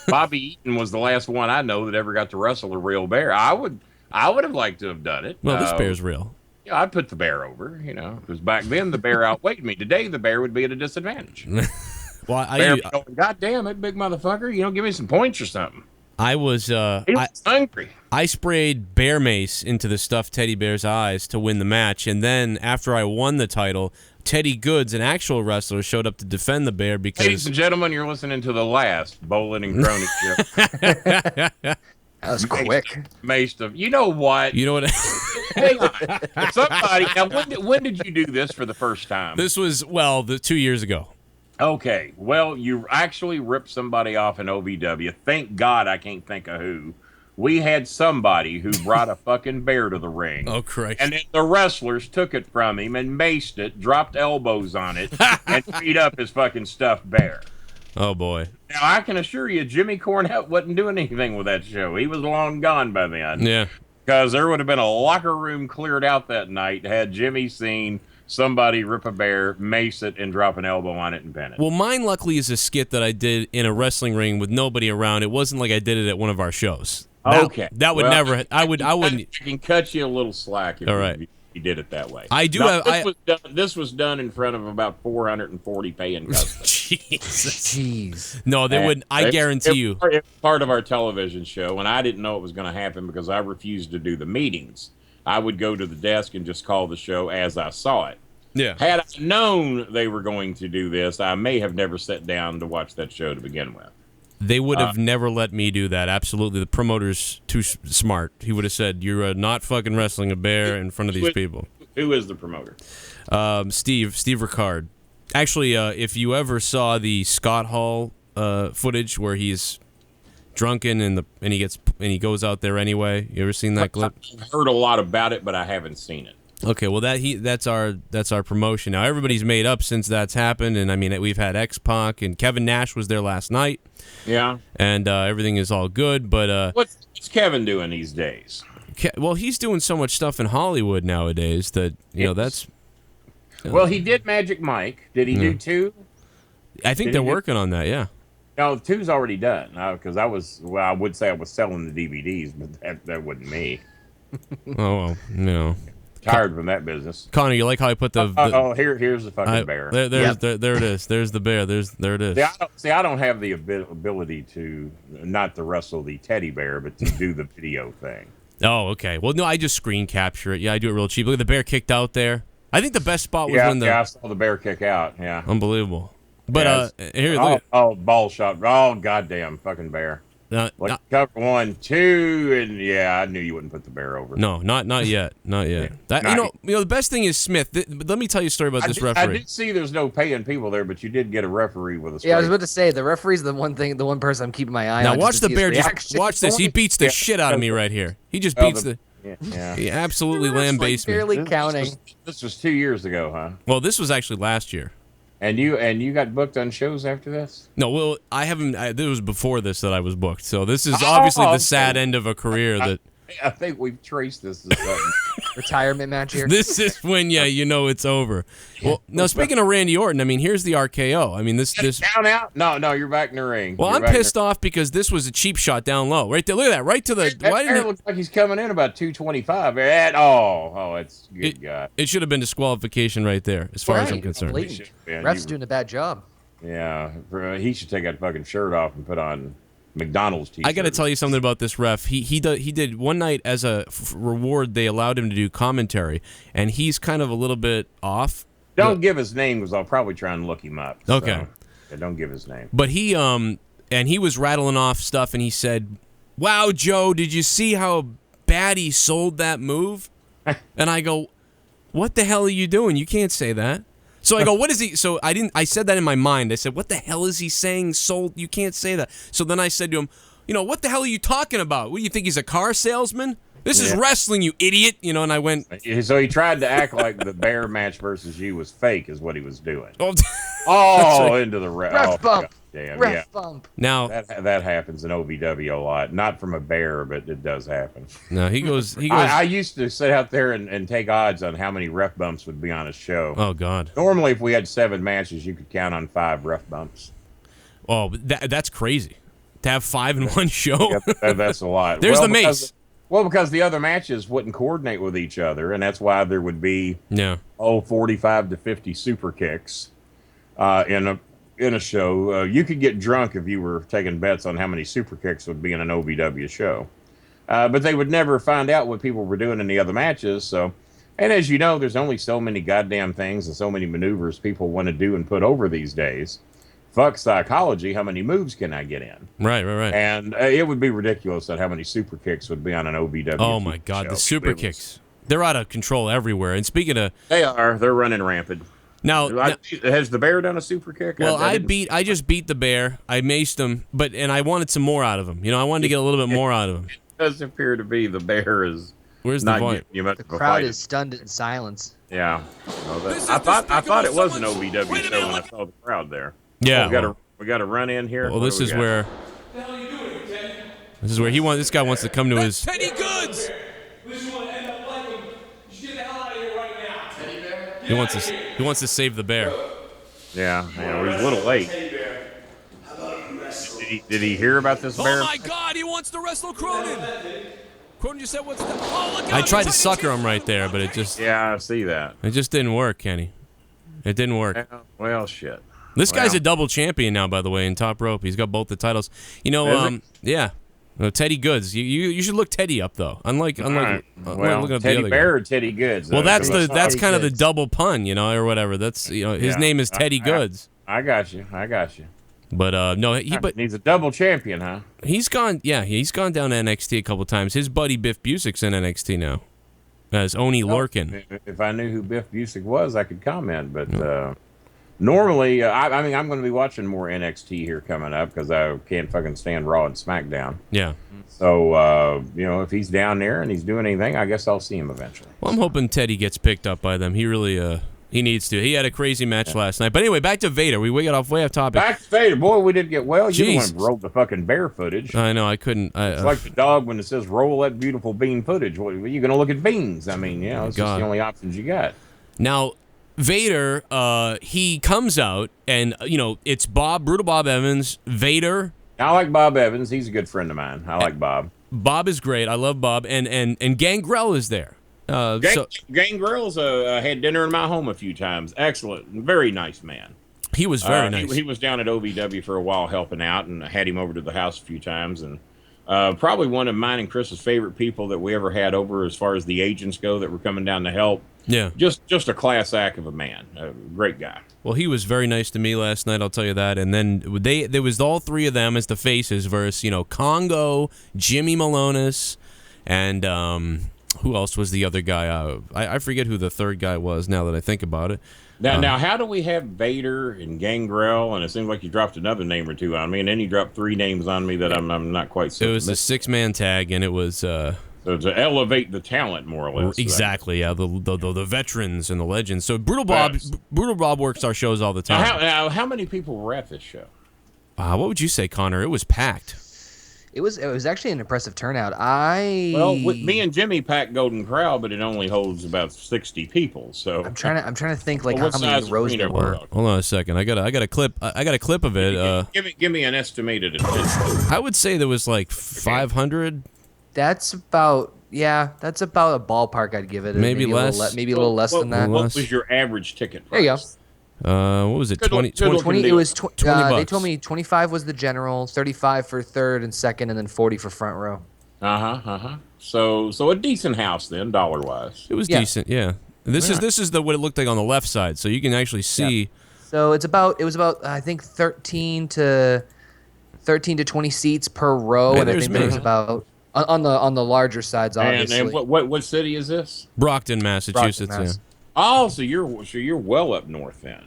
Bobby Eaton was the last one I know that ever got to wrestle a real bear. I would have liked to have done it. Well, this bear's real. Yeah, I'd put the bear over, because back then the bear outweighed me. Today the bear would be at a disadvantage. Well, God damn it, big motherfucker! Give me some points or something. I was hungry. I sprayed bear mace into the stuffed teddy bear's eyes to win the match, and then after I won the title, Teddy Goods, an actual wrestler, showed up to defend the bear because... Ladies and gentlemen, you're listening to the last Bolin and Cronin show. That was quick. You know what? You know what? Hang on. Somebody, now when did you do this for the first time? This was, 2 years ago. Okay, well, you actually ripped somebody off in OVW. Thank God I can't think of who. We had somebody who brought a fucking bear to the ring. Oh, Christ. And then the wrestlers took it from him and maced it, dropped elbows on it, and beat up his fucking stuffed bear. Oh, boy. Now, I can assure you, Jimmy Cornette wasn't doing anything with that show. He was long gone by then. Yeah. Because there would have been a locker room cleared out that night had Jimmy seen somebody rip a bear, mace it, and drop an elbow on it and pin it. Well, mine luckily is a skit that I did in a wrestling ring with nobody around. It wasn't like I did it at one of our shows. Okay. That would never... I wouldn't... I can cut you a little slack if you did it that way. I do now, have... This was done in front of about 440 paying customers. Jeez. No, they wouldn't. I guarantee you. It was part of our television show, and I didn't know it was going to happen because I refused to do the meetings. I would go to the desk and just call the show as I saw it. Yeah. Had I known they were going to do this, I may have never sat down to watch that show to begin with. They would have never let me do that. Absolutely. The promoter's too smart. He would have said, you're not fucking wrestling a bear in front of these people. Who is the promoter? Steve Ricard. Actually, if you ever saw the Scott Hall footage where he's drunken and he goes out there anyway, you ever seen that clip? I've heard a lot about it, but I haven't seen it. Okay, well that's our promotion. Now everybody's made up since that's happened, and I mean we've had X-Pac and Kevin Nash was there last night. Yeah, and everything is all good. But what's Kevin doing these days? Well, he's doing so much stuff in Hollywood nowadays that that's. Well, he did Magic Mike. Did he do 2? I think they're working on that. Yeah. No, 2's already done. Because I would say I was selling the DVDs, but that wasn't me. Oh well, no. Tired from that business. Connor, you like how I put the here's the fucking bear. There it is. There's the bear. There it is. I don't have the ability to not to wrestle the teddy bear, but to do the video thing. Oh, okay. Well, no, I just screen capture it. Yeah, I do it real cheap. Look at the bear kicked out there. I think the best spot was when I saw the bear kick out. Yeah, unbelievable. But here, look. Ball shot. Oh, goddamn fucking bear. Cover 1, 2, and I knew you wouldn't put the bear over. No, not yet, not yet. You know, the best thing is Smith. Let me tell you a story about this referee. I did see there's no paying people there, but you did get a referee with a straight. Yeah, I was about to say the referee's the one person I'm keeping my eye on. Now watch the bear. Just watch this. He beats the shit out of me right here. He just beats he absolutely lambastes me. Barely counting. This was 2 years ago, huh? Well, this was actually last year. And you got booked on shows after this? No, well, I haven't. It was before this that I was booked. So this is obviously the sad end of a career that. I think we've traced this. Retirement match here. This is when, it's over. Well, now speaking of Randy Orton, I mean, here's the RKO. I mean, this down out. No, you're back in the ring. Well, I'm pissed off because this was a cheap shot down low, right there. Look at that, right to the. Why didn't it look like he's coming in about 225? It's good God. It should have been disqualification right there, as far as I'm concerned. Ref's doing a bad job. Yeah, he should take that fucking shirt off and put on McDonald's t-shirt. I got to tell you something about this ref. He did one night as a reward. They allowed him to do commentary, and he's kind of a little bit off. Don't give his name because I'll probably try and look him up. Okay. So, don't give his name. But he was rattling off stuff, and he said, "Wow, Joe, did you see how bad he sold that move?" And I go, "What the hell are you doing? You can't say that." So I go, what is he? So I said that in my mind. I said, what the hell is he saying? Sold? You can't say that. So then I said to him, what the hell are you talking about? What do you think? He's a car salesman? This is wrestling, you idiot. And I went. So he tried to act like the bear match versus you was fake is what he was doing. Into the ref bump. Damn, ref bump. Now that happens in OVW a lot. Not from a bear, but it does happen. No, he goes. I used to sit out there and take odds on how many ref bumps would be on a show. Oh God. Normally, if we had 7 matches, you could count on 5 ref bumps. Oh, that's crazy. To have 5 in one show. That's a lot. There's the mace. Because the other matches wouldn't coordinate with each other, and that's why there would be 45 to 50 super kicks in in a show. You could get drunk if you were taking bets on how many super kicks would be in an OVW show. But they would never find out what people were doing in the other matches. So, and as you know, there's only so many goddamn things and so many maneuvers people want to do and put over these days. Fuck psychology. How many moves can I get in? Right. And it would be ridiculous at how many super kicks would be on an OVW. Oh my God, show. the super kicks. They're out of control everywhere. And speaking of... They're running rampant. Now, has the bear done a super kick? Well, I just beat the bear. I maced him, and I wanted some more out of him. You know, I wanted to get a little bit more out of him. It does appear to be the bear is. Where's the point? The crowd is stunned in silence. Yeah, I thought it was an OVW show when I saw the crowd there. Yeah, we got to run in here. Well, this is where. What the hell are you doing, Teddy? This is where this guy wants to come to his. Teddy Goods. This is what end up like him. You should get the hell out of here right now. Teddy Bear. He wants to save the bear. Yeah, well, he's a little late. Did he hear about this bear? Oh my God, he wants to wrestle Cronin. Cronin just said, "What's that?" Oh, look out, I tried to sucker him right there, but it just. Yeah, I see that. It just didn't work, Kenny. It didn't work. Well, shit. This guy's a double champion now, by the way, in Top Rope. He's got both the titles. You know, yeah. Teddy Goods. You should look Teddy up though. Unlike looking up Teddy the other Bear guy. or Teddy Goods. Well, that's kind of the double pun, you know, or whatever. That's his name is Teddy Goods. I got you. But no, he's a double champion, huh? He's gone. Yeah, he's gone down to NXT a couple times. His buddy Biff Busick's in NXT now as Oni Lorcan. If I knew who Biff Busick was, I could comment. But normally, I mean, I'm going to be watching more NXT here coming up because I can't fucking stand Raw and SmackDown. Yeah. So if he's down there and he's doing anything, I guess I'll see him eventually. Well, I'm hoping Teddy gets picked up by them. He really he needs to. He had a crazy match last night. But anyway, back to Vader. We got off way off topic. Back to Vader. Boy, we did get well. You Jesus. don't want to roll the fucking bear footage. I know. I couldn't. It's like the dog when it says roll that beautiful bean footage. What, are you going to look at beans? I mean, it's just the only options you got. Now, Vader, he comes out, and, it's Brutal Bob Evans, Vader. I like Bob Evans. He's a good friend of mine. I like Bob. Bob is great. I love Bob. And Gangrel is there. Gangrel's had dinner in my home a few times. Excellent. Very nice man. He was very nice. He was down at OVW for a while helping out, and I had him over to the house a few times. And probably one of mine and Chris's favorite people that we ever had over as far as the agents go that were coming down to help. Yeah. Just a class act of a man. A great guy. Well, he was very nice to me last night, I'll tell you that. And then there was all three of them as the faces versus, Congo, Jimmy Malonis, and who else was the other guy? I forget who the third guy was now that I think about it. Now, how do we have Vader and Gangrel, and it seems like you dropped another name or two on me, and then you dropped three names on me that I'm not quite certain. It was a six-man tag, and it was... So to elevate the talent, more or less. Exactly, yeah, the veterans and the legends. So Brutal Bob works our shows all the time. How many people were at this show? What would you say, Connor? It was packed. It was actually an impressive turnout. Me and Jimmy packed Golden Crowd, but it only holds about 60 people. So I'm trying to think like how many rows there were. Hold on a second. I got a clip. I got a clip of it. Give me an estimated attendance. I would say there was like 500. That's about a ballpark. I'd give it. Maybe less. Maybe a little less than that. What was your average ticket price? There you go. What was it? 20. It was $20. They told me 25 was the general, 35 for third and second, and then 40 for front row. So a decent house then, dollar wise. It was decent, yeah. This is what it looked like on the left side, so you can actually see. Yeah. So it was about I think 13 to 20 seats per row, and I think it was about on the larger sides, obviously. And what city is this? Brockton, Massachusetts. Brockton, Mass. Yeah. Oh, so you're well up north then.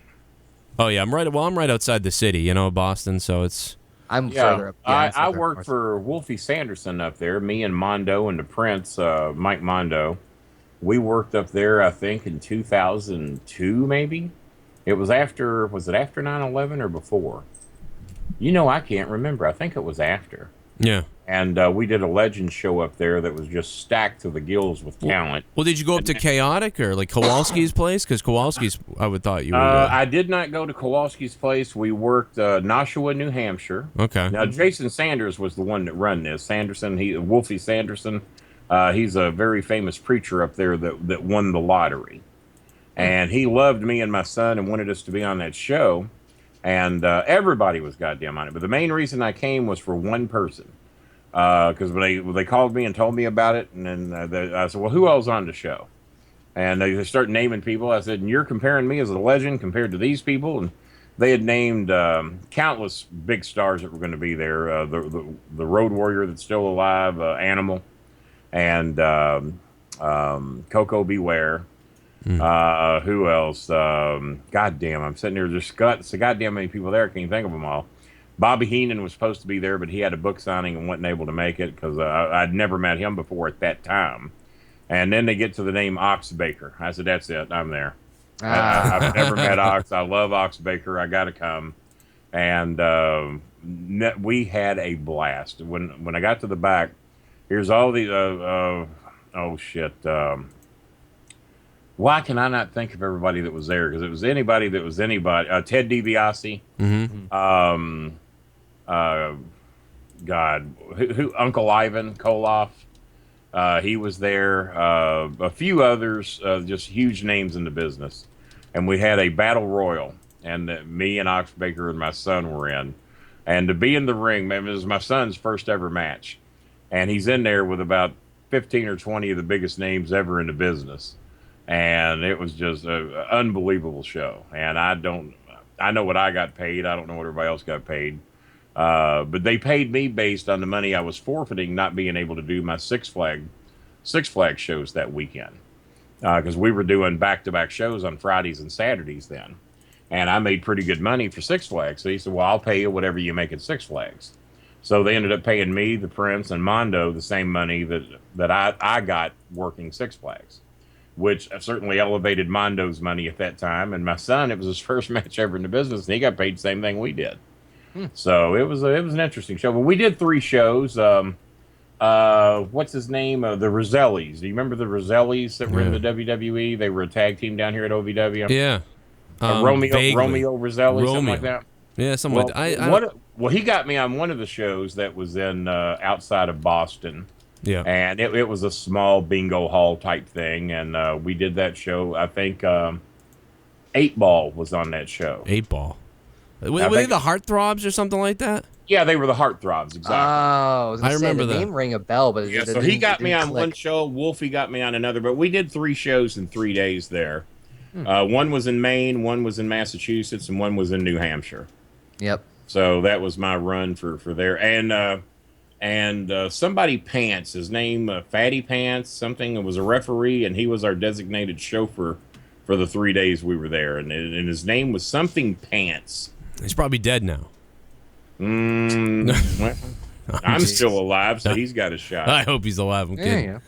Oh yeah, I'm right outside the city, Boston. So I'm further up. Yeah, I worked for Wolfie Sanderson up there. Me and Mondo and the Prince, Mike Mondo. We worked up there, I think, in 2002, maybe. Was it after 9/11 or before? I can't remember. I think it was after. Yeah. And we did a Legends show up there that was just stacked to the gills with talent. Well, did you go up to Chaotic or like Kowalski's place? Because Kowalski's, I would thought you would. I did not go to Kowalski's place. We worked Nashua, New Hampshire. Okay. Now, Jason Sanders was the one that run this. Wolfie Sanderson, he's a very famous preacher up there that won the lottery. And he loved me and my son and wanted us to be on that show. and everybody was goddamn on it. But the main reason I came was for one person, because when they called me and told me about it, and then I said, well, who else on the show? And they start naming people. I said, and you're comparing me as a legend compared to these people? And they had named countless big stars that were going to be there. The Road Warrior that's still alive, Animal, and Coco Beware. Who else? Goddamn, I'm sitting here. There's so goddamn many people there. I can't think of them all. Bobby Heenan was supposed to be there, but he had a book signing and wasn't able to make it because I'd never met him before at that time. And then they get to the name Ox Baker. I said, that's it. I'm there. I've never met Ox. I love Ox Baker. I got to come. And we had a blast. When I got to the back, here's all the, oh, shit. Why can I not think of everybody that was there? Because it was anybody that was anybody. Ted DiBiase. God. Who? Uncle Ivan Koloff. He was there. A few others, just huge names in the business. And we had a battle royal. And me and Ox Baker and my son were in. And to be in the ring, man, it was my son's first ever match. And he's in there with about 15 or 20 of the biggest names ever in the business. And it was just an unbelievable show. And I know what I got paid. I don't know what everybody else got paid. But they paid me based on the money I was forfeiting not being able to do my Six Flags shows that weekend. Because we were doing back-to-back shows on Fridays and Saturdays then. And I made pretty good money for Six Flags. So he said, well, I'll pay you whatever you make at Six Flags. So they ended up paying me, the Prince, and Mondo the same money that I got working Six Flags, which certainly elevated Mondo's money at that time. And my son, it was his first match ever in the business, and he got paid the same thing we did. So it was an interesting show. But we did 3 shows. What's his name? The Rosellis. Do you remember the Rosellis that were in the WWE? They were a tag team down here at OVW. Yeah. Romeo Roselli, something like that. Yeah, something like that. Well, he got me on one of the shows that was in outside of Boston. Yeah. And it was a small bingo hall type thing. And we did that show. I think 8 Ball was on that show. 8 Ball. Were they the Heartthrobs or something like that? Yeah, they were the Heartthrobs, exactly. Oh, I remember the that. name ring a bell, but yeah, so he got me on one show. Wolfie got me on another. But we did 3 shows in 3 days there. One was in Maine, one was in Massachusetts, and one was in New Hampshire. Yep. So that was my run for there. And somebody Pants, his name Fatty Pants, something. It was a referee, and he was our designated chauffeur for the 3 days we were there. And his name was something Pants. He's probably dead now. Well, I'm still alive, so he's got a shot. I hope he's alive. I'm kidding. Yeah.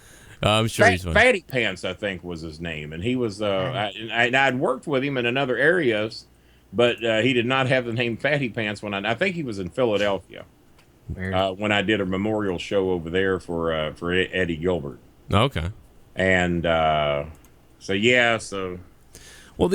I'm sure he's fine. Fatty Pants, I think, was his name, and he was. I'd worked with him in other areas, but he did not have the name Fatty Pants when I think he was in Philadelphia when I did a memorial show over there for Eddie Gilbert. Okay. And so well,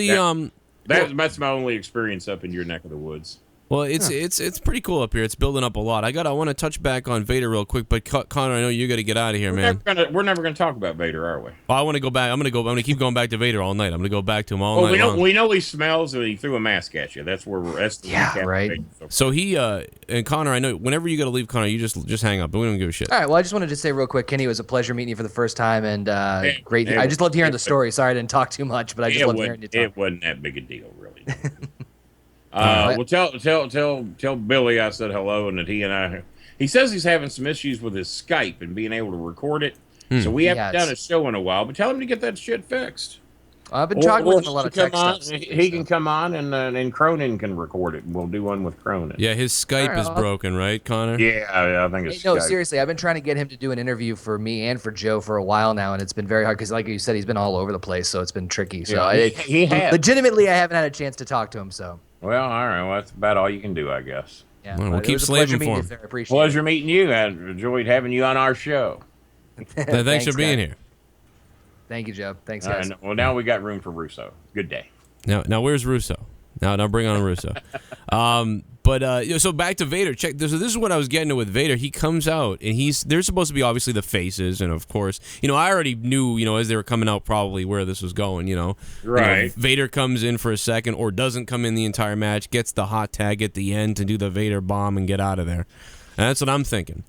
that's my only experience up in your neck of the woods. Well, it's pretty cool up here. It's building up a lot. I want to touch back on Vader real quick, but Connor, I know you got to get out of here, man. We're never gonna talk about Vader, are we? Well, I want to go back. I'm gonna keep going back to Vader all night. I'm gonna go back to him all night long. We know he smells and he threw a mask at you. That's where we're. That's right. So he and Connor, I know whenever you got to leave, Connor, you just hang up. We don't give a shit. All right. Well, I just wanted to say real quick, Kenny, it was a pleasure meeting you for the first time, and great. I just loved hearing the story. Sorry I didn't talk too much, but I just loved hearing you talk. It wasn't that big a deal, really. Well, tell Billy I said hello, and that he says he's having some issues with his Skype and being able to record it. So we haven't done a show in a while, but tell him to get that shit fixed. I've been talking with him a lot of tech stuff. He can come on, and Cronin can record it, and we'll do one with Cronin. Yeah, his Skype is broken, right, Connor? Yeah, I think it's No, seriously, I've been trying to get him to do an interview for me and for Joe for a while now, and it's been very hard because, like you said, he's been all over the place, so it's been tricky. So he has. Legitimately, I haven't had a chance to talk to him, so. Well, all right. Well, that's about all you can do, I guess. Yeah, well, we'll keep slaving for him. Pleasure meeting you. I enjoyed having you on our show. Thanks for being here. Thank you, Joe. Thanks, guys. Well, now we got room for Russo. Good day. Now where's Russo? No, bring on Russo. So back to Vader. Check this. So this is what I was getting to with Vader. He comes out and they're supposed to be obviously the faces, and of course, I already knew, as they were coming out probably where this was going. Right. Vader comes in for a second or doesn't come in the entire match, gets the hot tag at the end to do the Vader bomb and get out of there. And that's what I'm thinking.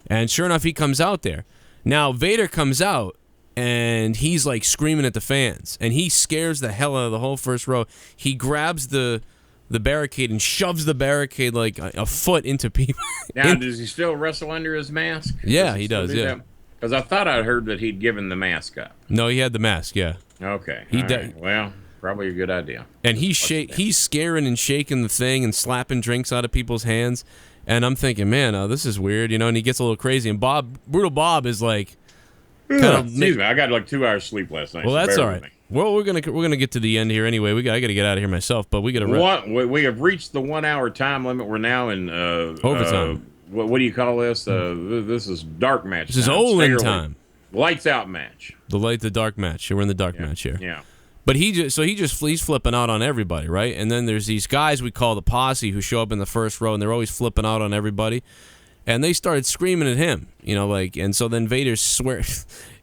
And sure enough, he comes out there. Now Vader comes out. And he's like screaming at the fans, and he scares the hell out of the whole first row. He grabs the barricade and shoves the barricade like a foot into people. Now, does he still wrestle under his mask? Yeah, he does. Yeah, because I thought I heard that he'd given the mask up. No, he had the mask. Yeah. Okay. Right. Well, probably a good idea. And he's scaring and shaking the thing and slapping drinks out of people's hands. And I'm thinking, man, this is weird, And he gets a little crazy. And Brutal Bob is like. Excuse me, I got like 2 hours sleep last night. Well, that's all right. Well, we're gonna get to the end here anyway. I got to get out of here myself, but we got to. We have reached the 1 hour time limit. We're now in overtime. What do you call this? This is dark match. This is Olin time. Lights out match. The dark match. We're in the dark match here. Yeah. But he's flipping out on everybody, right? And then there's these guys we call the posse who show up in the first row, and they're always flipping out on everybody. And they started screaming at him, and so then Vader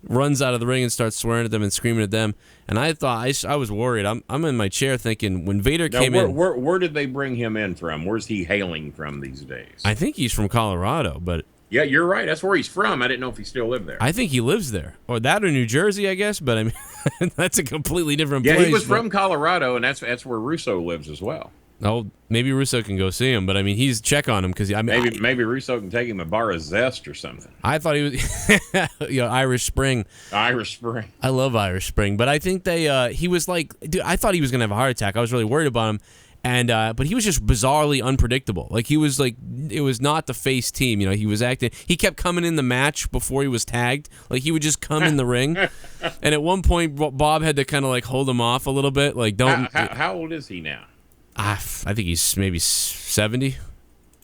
runs out of the ring and starts swearing at them and screaming at them. And I thought, I was worried. I'm in my chair thinking, when Vader came in. Where did they bring him in from? Where's he hailing from these days? I think he's from Colorado, but. Yeah, you're right. That's where he's from. I didn't know if he still lived there. I think he lives there. Or that or New Jersey, I guess. But I mean, that's a completely different place. Yeah, he was from Colorado, and that's where Russo lives as well. Oh, maybe Russo can go see him, but I mean, check on him because maybe Russo can take him a bar of Zest or something. I thought he was, Irish Spring. Irish Spring. I love Irish Spring, but I think he was like, dude, I thought he was gonna have a heart attack. I was really worried about him, and but he was just bizarrely unpredictable. Like he was like, it was not the face team. He was acting. He kept coming in the match before he was tagged. Like he would just come in the ring, and at one point Bob had to kind of like hold him off a little bit. Like don't. How old is he now? I think he's maybe 70,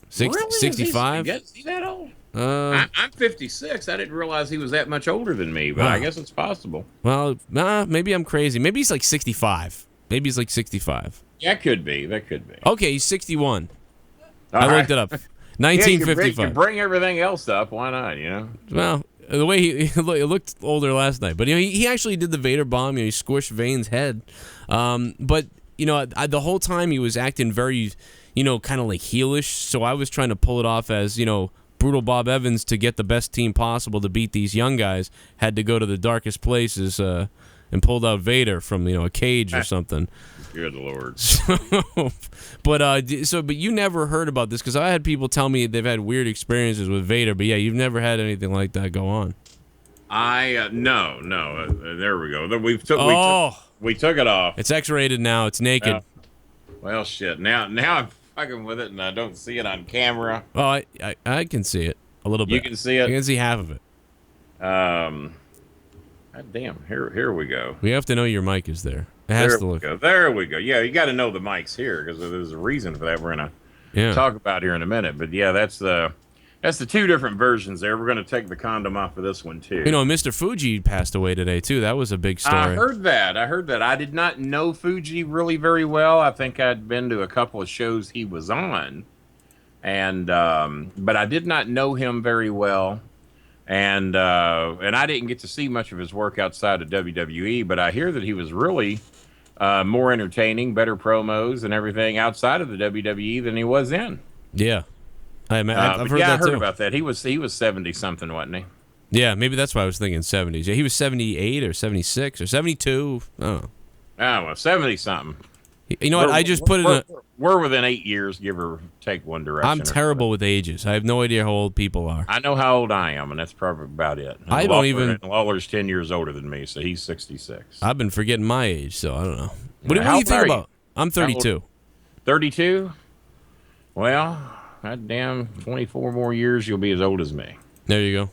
60, really? 65. Is he that old? I'm 56. I didn't realize he was that much older than me, but I guess it's possible. Well, maybe I'm crazy. Maybe he's like 65. Maybe he's like 65. Yeah, could be. That could be. Okay, he's 61. I looked it up. 1955. You bring everything else up. Why not, Well, the way he looked older last night. But, he actually did the Vader bomb. He squished Vane's head. But... the whole time he was acting very, kind of like heelish. So I was trying to pull it off as, Brutal Bob Evans, to get the best team possible to beat these young guys, had to go to the darkest places and pulled out Vader from, a cage or something. Good Lord. But you never heard about this because I had people tell me they've had weird experiences with Vader. But yeah, you've never had anything like that go on. No. There we go. We took it off. It's X-rated now. It's naked. Well, shit. Now I'm fucking with it, and I don't see it on camera. Oh, I can see it a little bit. You can see it? I can see half of it. God damn. Here we go. We have to know your mic is there. It has to look. There we go. Yeah, you got to know the mic's here because there's a reason for that we're going to talk about here in a minute. But, yeah, that's the 2 different versions there. We're going to take the condom off of this one, too. Mr. Fuji passed away today, too. That was a big story. I heard that. I did not know Fuji really very well. I think I'd been to a couple of shows he was on. And but I did not know him very well. And I didn't get to see much of his work outside of WWE, but I hear that he was really more entertaining, better promos and everything outside of the WWE than he was in. Yeah. I've heard that too. I heard about that. He was 70 something, wasn't he? Yeah, maybe that's why I was thinking 70s. Yeah, he was 78 or 76 or 72. I don't know. Oh, well, 70 something. You know what? I just put it in we're within 8 years, give or take one direction. I'm terrible with ages. I have no idea how old people are. I know how old I am, and that's probably about it. I don't even. Lawler's 10 years older than me, so he's 66. I've been forgetting my age, so I don't know. What do you think about? I'm 32. 32? Well, God damn, 24 more years, you'll be as old as me. There you go.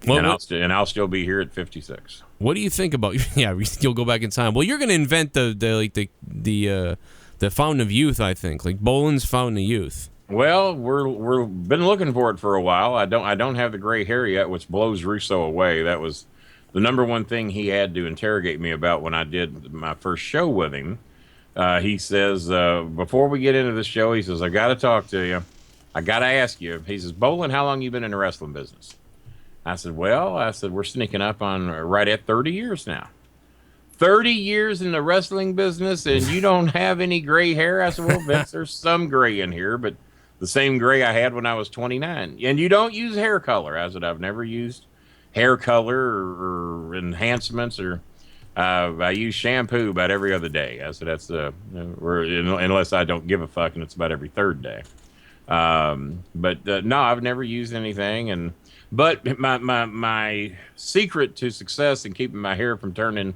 And I'll still be here at 56. What do you think about? Yeah, you'll go back in time. Well, you're going to invent the fountain of youth. I think like Bolin's fountain of youth. Well, we've been looking for it for a while. I don't have the gray hair yet, which blows Russo away. That was the number one thing he had to interrogate me about when I did my first show with him. He says, before we get into the show, he says, I got to talk to you. I got to ask you. He says, Bolin, how long you been in the wrestling business? I said, we're sneaking up on right at 30 years now. 30 years in the wrestling business and you don't have any gray hair? I said, well, Vince, there's some gray in here, but the same gray I had when I was 29. And you don't use hair color. I said, I've never used hair color or enhancements or I use shampoo about every other day. I said, that's unless I don't give a fuck, and it's about every third day. But no, I've never used anything. But my secret to success in keeping my hair from turning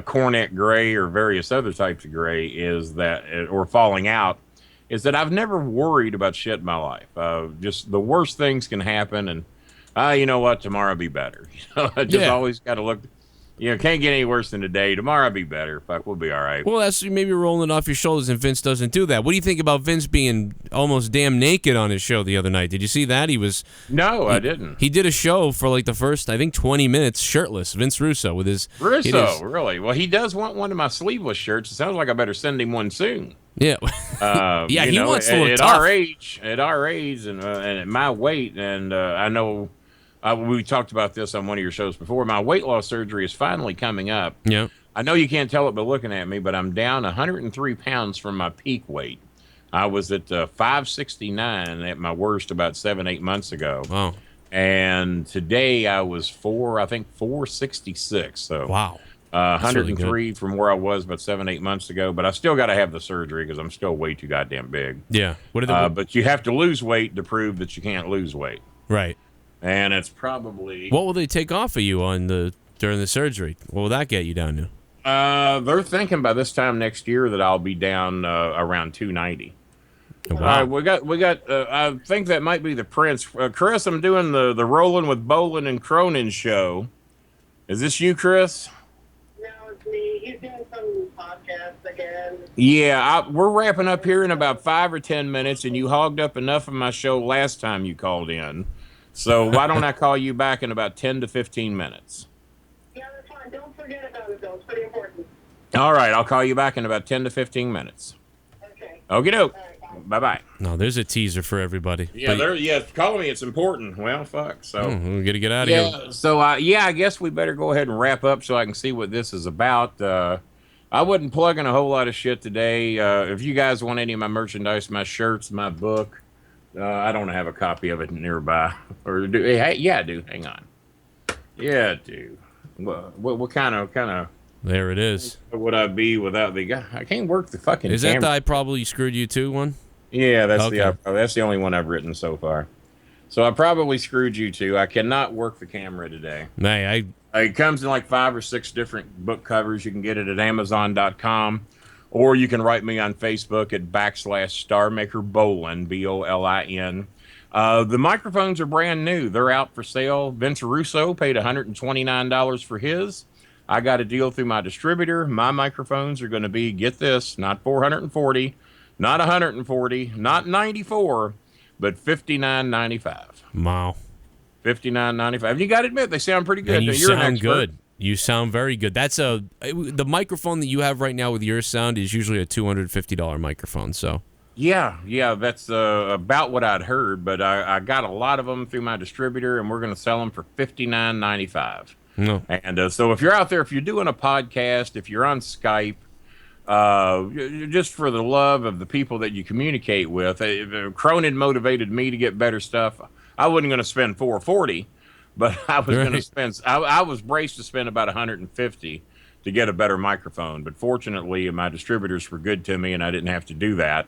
cornet gray or various other types of gray is that, or falling out, is that I've never worried about shit in my life. Just the worst things can happen, and you know what, tomorrow will be better. I just always got to look. Can't get any worse than today. Tomorrow will be better. Fuck, we'll be all right. Well, that's maybe rolling off your shoulders, and Vince doesn't do that. What do you think about Vince being almost damn naked on his show the other night? Did you see that? No, I didn't. He did a show for like the first, I think, 20 minutes, shirtless. Vince Russo with his... Really? Well, he does want one of my sleeveless shirts. It sounds like I better send him one soon. Yeah. Yeah, he wants to look at tough. At our age, and at my weight, and I know... we talked about this on one of your shows before. My weight loss surgery is finally coming up. Yeah. I know you can't tell it by looking at me, but I'm down 103 pounds from my peak weight. I was at 569 at my worst about 7-8 months ago. Wow. And today I was 466. So wow. 103 really from where I was about 7-8 months ago. But I still got to have the surgery because I'm still way too goddamn big. Yeah. But you have to lose weight to prove that you can't lose weight. Right. And it's probably... What will they take off of you during the surgery? What will that get you down to? They're thinking by this time next year that I'll be down around 290. Wow. We got. I think that might be the Prince. Chris, I'm doing the ROLLIN with Bolin and Cronin show. Is this you, Chris? No, it's me. He's doing some podcasts again. Yeah, we're wrapping up here in about 5 or 10 minutes, and you hogged up enough of my show last time you called in. So why don't I call you back in about 10 to 15 minutes? Yeah, that's fine. Don't forget about it, though. It's pretty important. All right, I'll call you back in about 10 to 15 minutes. Okay. Okie doke. Right, bye-bye. No, there's a teaser for everybody. Yeah, calling me. It's important. Well, fuck. So we're going to get out of here. So, I guess we better go ahead and wrap up so I can see what this is about. I wasn't plugging a whole lot of shit today. If you guys want any of my merchandise, my shirts, my book, I don't have a copy of it nearby. Or do? Hey, yeah, I do. Hang on. Yeah, I do. What kind of? There it is. Would I be without the guy? I can't work the fucking. Is that the I Probably Screwed You Too one? Yeah, that's the only one I've written so far. So I probably screwed you too. I cannot work the camera today. Hey, it comes in like 5 or 6 different book covers. You can get it at Amazon.com. Or you can write me on Facebook at /StarMaker Bolin, Bolin. The microphones are brand new. They're out for sale. Vince Russo paid $129 for his. I got a deal through my distributor. My microphones are going to be, get this, not 440, not 140, not 94, but $59.95. Wow. $59.95. You got to admit, they sound pretty good. And you You're sound good. You sound very good. The microphone that you have right now with your sound is usually a $250 microphone. So yeah, that's about what I'd heard. But I got a lot of them through my distributor, and we're going to sell them for $59.95. No. And so if you're out there, if you're doing a podcast, if you're on Skype, just for the love of the people that you communicate with, Cronin motivated me to get better stuff. I wasn't going to spend $440. But I was going to spend. I was braced to spend about $150 to get a better microphone. But fortunately, my distributors were good to me, and I didn't have to do that.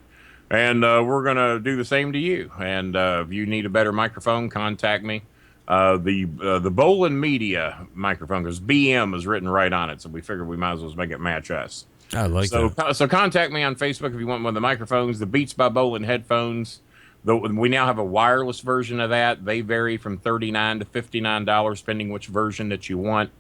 And we're going to do the same to you. And if you need a better microphone, contact me. The Bolin Media microphone, because BM is written right on it, so we figured we might as well make it match us. I like that. So contact me on Facebook if you want one of the microphones. The Beats by Bolin headphones. We now have a wireless version of that. They vary from $39 to $59, depending which version that you want.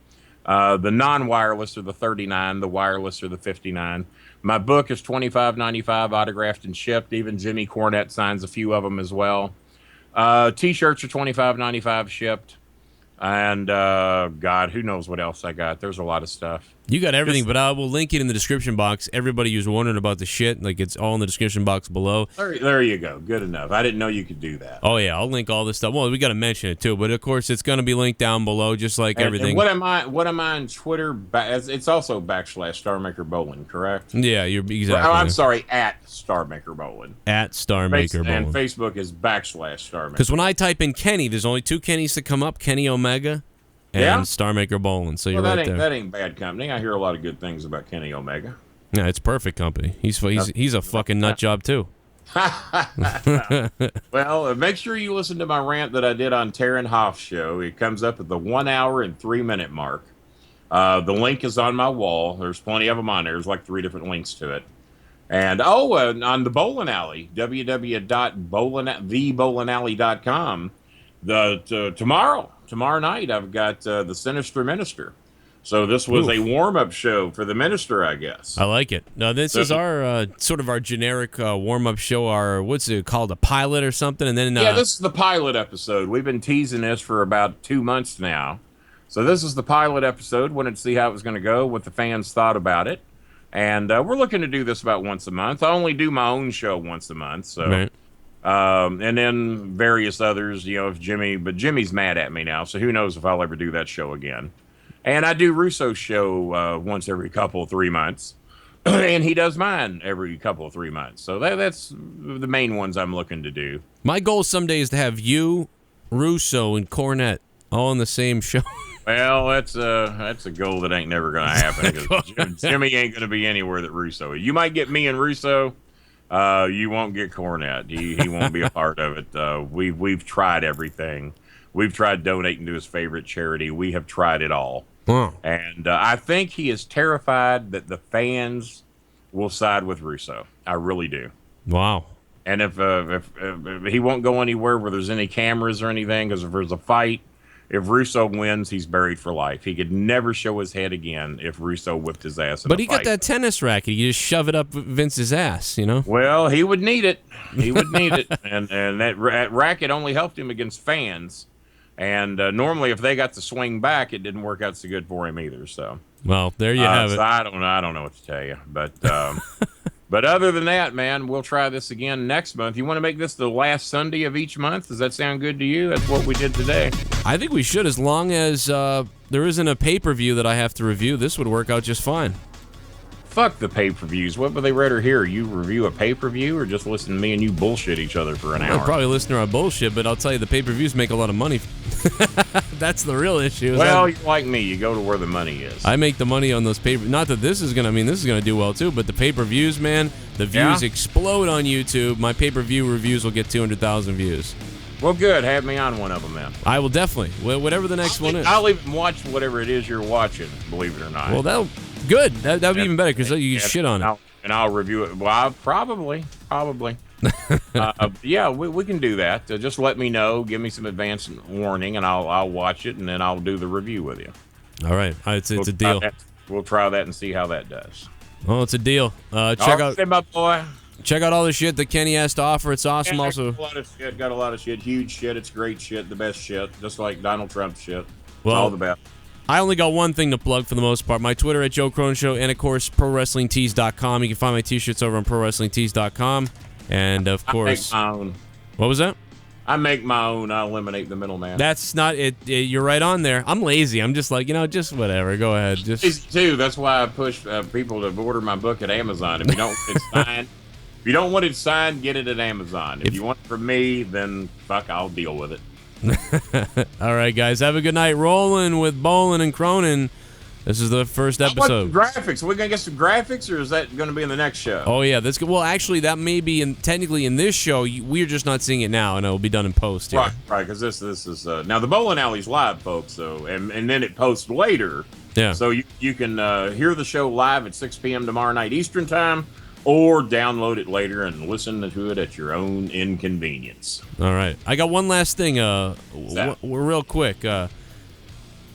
The non-wireless are the $39. The wireless are the $59. My book is $25.95, autographed and shipped. Even Jimmy Cornette signs a few of them as well. T-shirts are $25.95 shipped. And God, who knows what else I got? There's a lot of stuff. You got everything, but I will link it in the description box. Everybody who's wondering about the shit, like it's all in the description box below. There you go. Good enough. I didn't know you could do that. Oh yeah, I'll link all this stuff. Well, we got to mention it too, but of course it's going to be linked down below, just like everything. And what am I on Twitter? It's also / Starmaker Bolin, correct? Yeah, you're exactly. Oh, I'm sorry, at Starmaker Bolin. At Starmaker Bolin. And Facebook is / Starmaker. Because when I type in Kenny, there's only 2 Kennys that come up: Kenny Omega and Starmaker Bolin. So you're right there. That ain't bad company. I hear a lot of good things about Kenny Omega. Yeah, it's perfect company. He's a fucking nut job too. Well, make sure you listen to my rant that I did on Taryn Hoff's show. It comes up at the 1 hour and 3 minute mark. The link is on my wall. There's plenty of them on there. There's like 3 different links to it. And on the Bolin Alley, www.thebolinalley.com, tomorrow night I've got the Sinister Minister. So this was a warm-up show for the Minister, I guess. I like it. Now this is our sort of our generic warm-up show. Our what's it called, a pilot or something? And then this is the pilot episode. We've been teasing this for about 2 months now. So this is the pilot episode. Wanted to see how it was going to go, what the fans thought about it, and we're looking to do this about once a month. I only do my own show once a month, so. Right. And then various others, if but Jimmy's mad at me now, so who knows if I'll ever do that show again. And I do Russo's show once every couple of 3 months, and he does mine every couple of 3 months. So that's the main ones I'm looking to do. My goal someday is to have you, Russo, and Cornette all in the same show. Well, that's a goal that ain't never going to happen, because Jimmy ain't going to be anywhere that Russo is. You might get me and Russo. You won't get Cornette. He won't be a part of it. We've tried everything. We've tried donating to his favorite charity. We have tried it all. Wow. And I think he is terrified that the fans will side with Russo. I really do. Wow. And if he won't go anywhere where there's any cameras or anything, because if there's a fight, if Russo wins, he's buried for life. He could never show his head again if Russo whipped his ass in a fight. But he got that tennis racket. You just shove it up Vince's ass, Well, he would need it. He would need it. And that racket only helped him against fans. And normally, if they got to swing back, it didn't work out so good for him either. So, well, there you have it. So I don't know what to tell you, but but other than that, man, we'll try this again next month. You want to make this the last Sunday of each month? Does that sound good to you? That's what we did today. I think we should, as long as there isn't a pay-per-view that I have to review. This would work out just fine. Fuck the pay-per-views. What would they rather hear? You review a pay-per-view or just listen to me and you bullshit each other for an hour? I'd probably listen to our bullshit, but I'll tell you, the pay-per-views make a lot of money. That's the real issue. Well, you're like me. You go to where the money is. I make the money on those pay-per-views. Not that this is going to do well, too, but the pay-per-views, man, the views explode on YouTube. My pay-per-view reviews will get 200,000 views. Well, good. Have me on one of them, man. I will definitely. Whatever the next one is. I'll even watch whatever it is you're watching, believe it or not. Well, good. That would be even better, because you can shit on it. And I'll review it. Well, probably. Yeah, we can do that. Just let me know. Give me some advance warning, and I'll watch it, and then I'll do the review with you. All right. It's a deal. We'll try that and see how that does. Oh, it's a deal. Check out my boy. Check out all the shit that Kenny has to offer. It's awesome. Yeah, also, got a lot of shit. Huge shit. It's great shit. The best shit. Just like Donald Trump shit. Well, all the best. I only got one thing to plug for the most part. My Twitter at Joe Cronin Show, and of course ProWrestlingTees.com. You can find my t-shirts over on ProWrestlingTees.com. And of course, I make my own. What was that? I make my own. I eliminate the middleman. That's not it. You're right on there. I'm lazy. I'm just like, just whatever. Go ahead. Just easy too. That's why I push people to order my book at Amazon. If you don't want it signed, get it at Amazon. If you want it from me, then fuck, I'll deal with it. All right, guys. Have a good night. Rolling with Bolin and Cronin. This is the first episode. Graphics. Are we gonna get some graphics, or is that gonna be in the next show? Oh yeah, that's good. Well, actually, that may be technically in this show. We're just not seeing it now, and it'll be done in post. Here. Right. Because this is now the Bowling Alley's live, folks. So and then it posts later. Yeah. So you can hear the show live at 6 p.m. tomorrow night Eastern time, or download it later and listen to it at your own inconvenience. All right. I got one last thing. Real quick.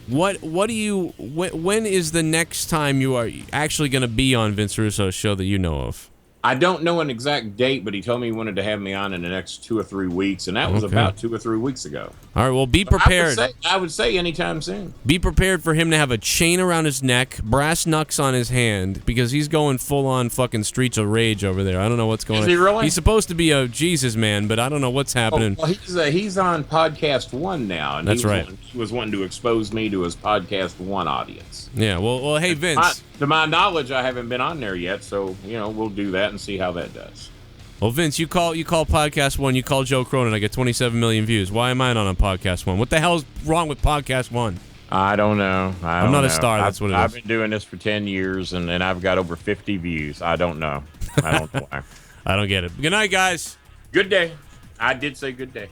What do you? When is the next time you are actually going to be on Vince Russo's show that you know of? I don't know an exact date, but he told me he wanted to have me on in the next 2 or 3 weeks, and that was about 2 or 3 weeks ago. All right, well, be prepared. I would say anytime soon. Be prepared for him to have a chain around his neck, brass knucks on his hand, because he's going full-on fucking Streets of Rage over there. I don't know what's going on. Is he really? He's supposed to be a Jesus man, but I don't know what's happening. Well, he's on Podcast One now, and That's right. He was wanting to expose me to his Podcast One audience. Yeah, well, hey, Vince. To my knowledge, I haven't been on there yet, so we'll do that and see how that does. Well, Vince, you call Podcast One, you call Joe Cronin, I get 27 million views. Why am I not on Podcast One? What the hell's wrong with Podcast One? I don't know. I'm not a star. That's what it is. I've been doing this for 10 years, and I've got over 50 views. I don't know. I don't know why. I don't get it. Good night, guys. Good day. I did say good day.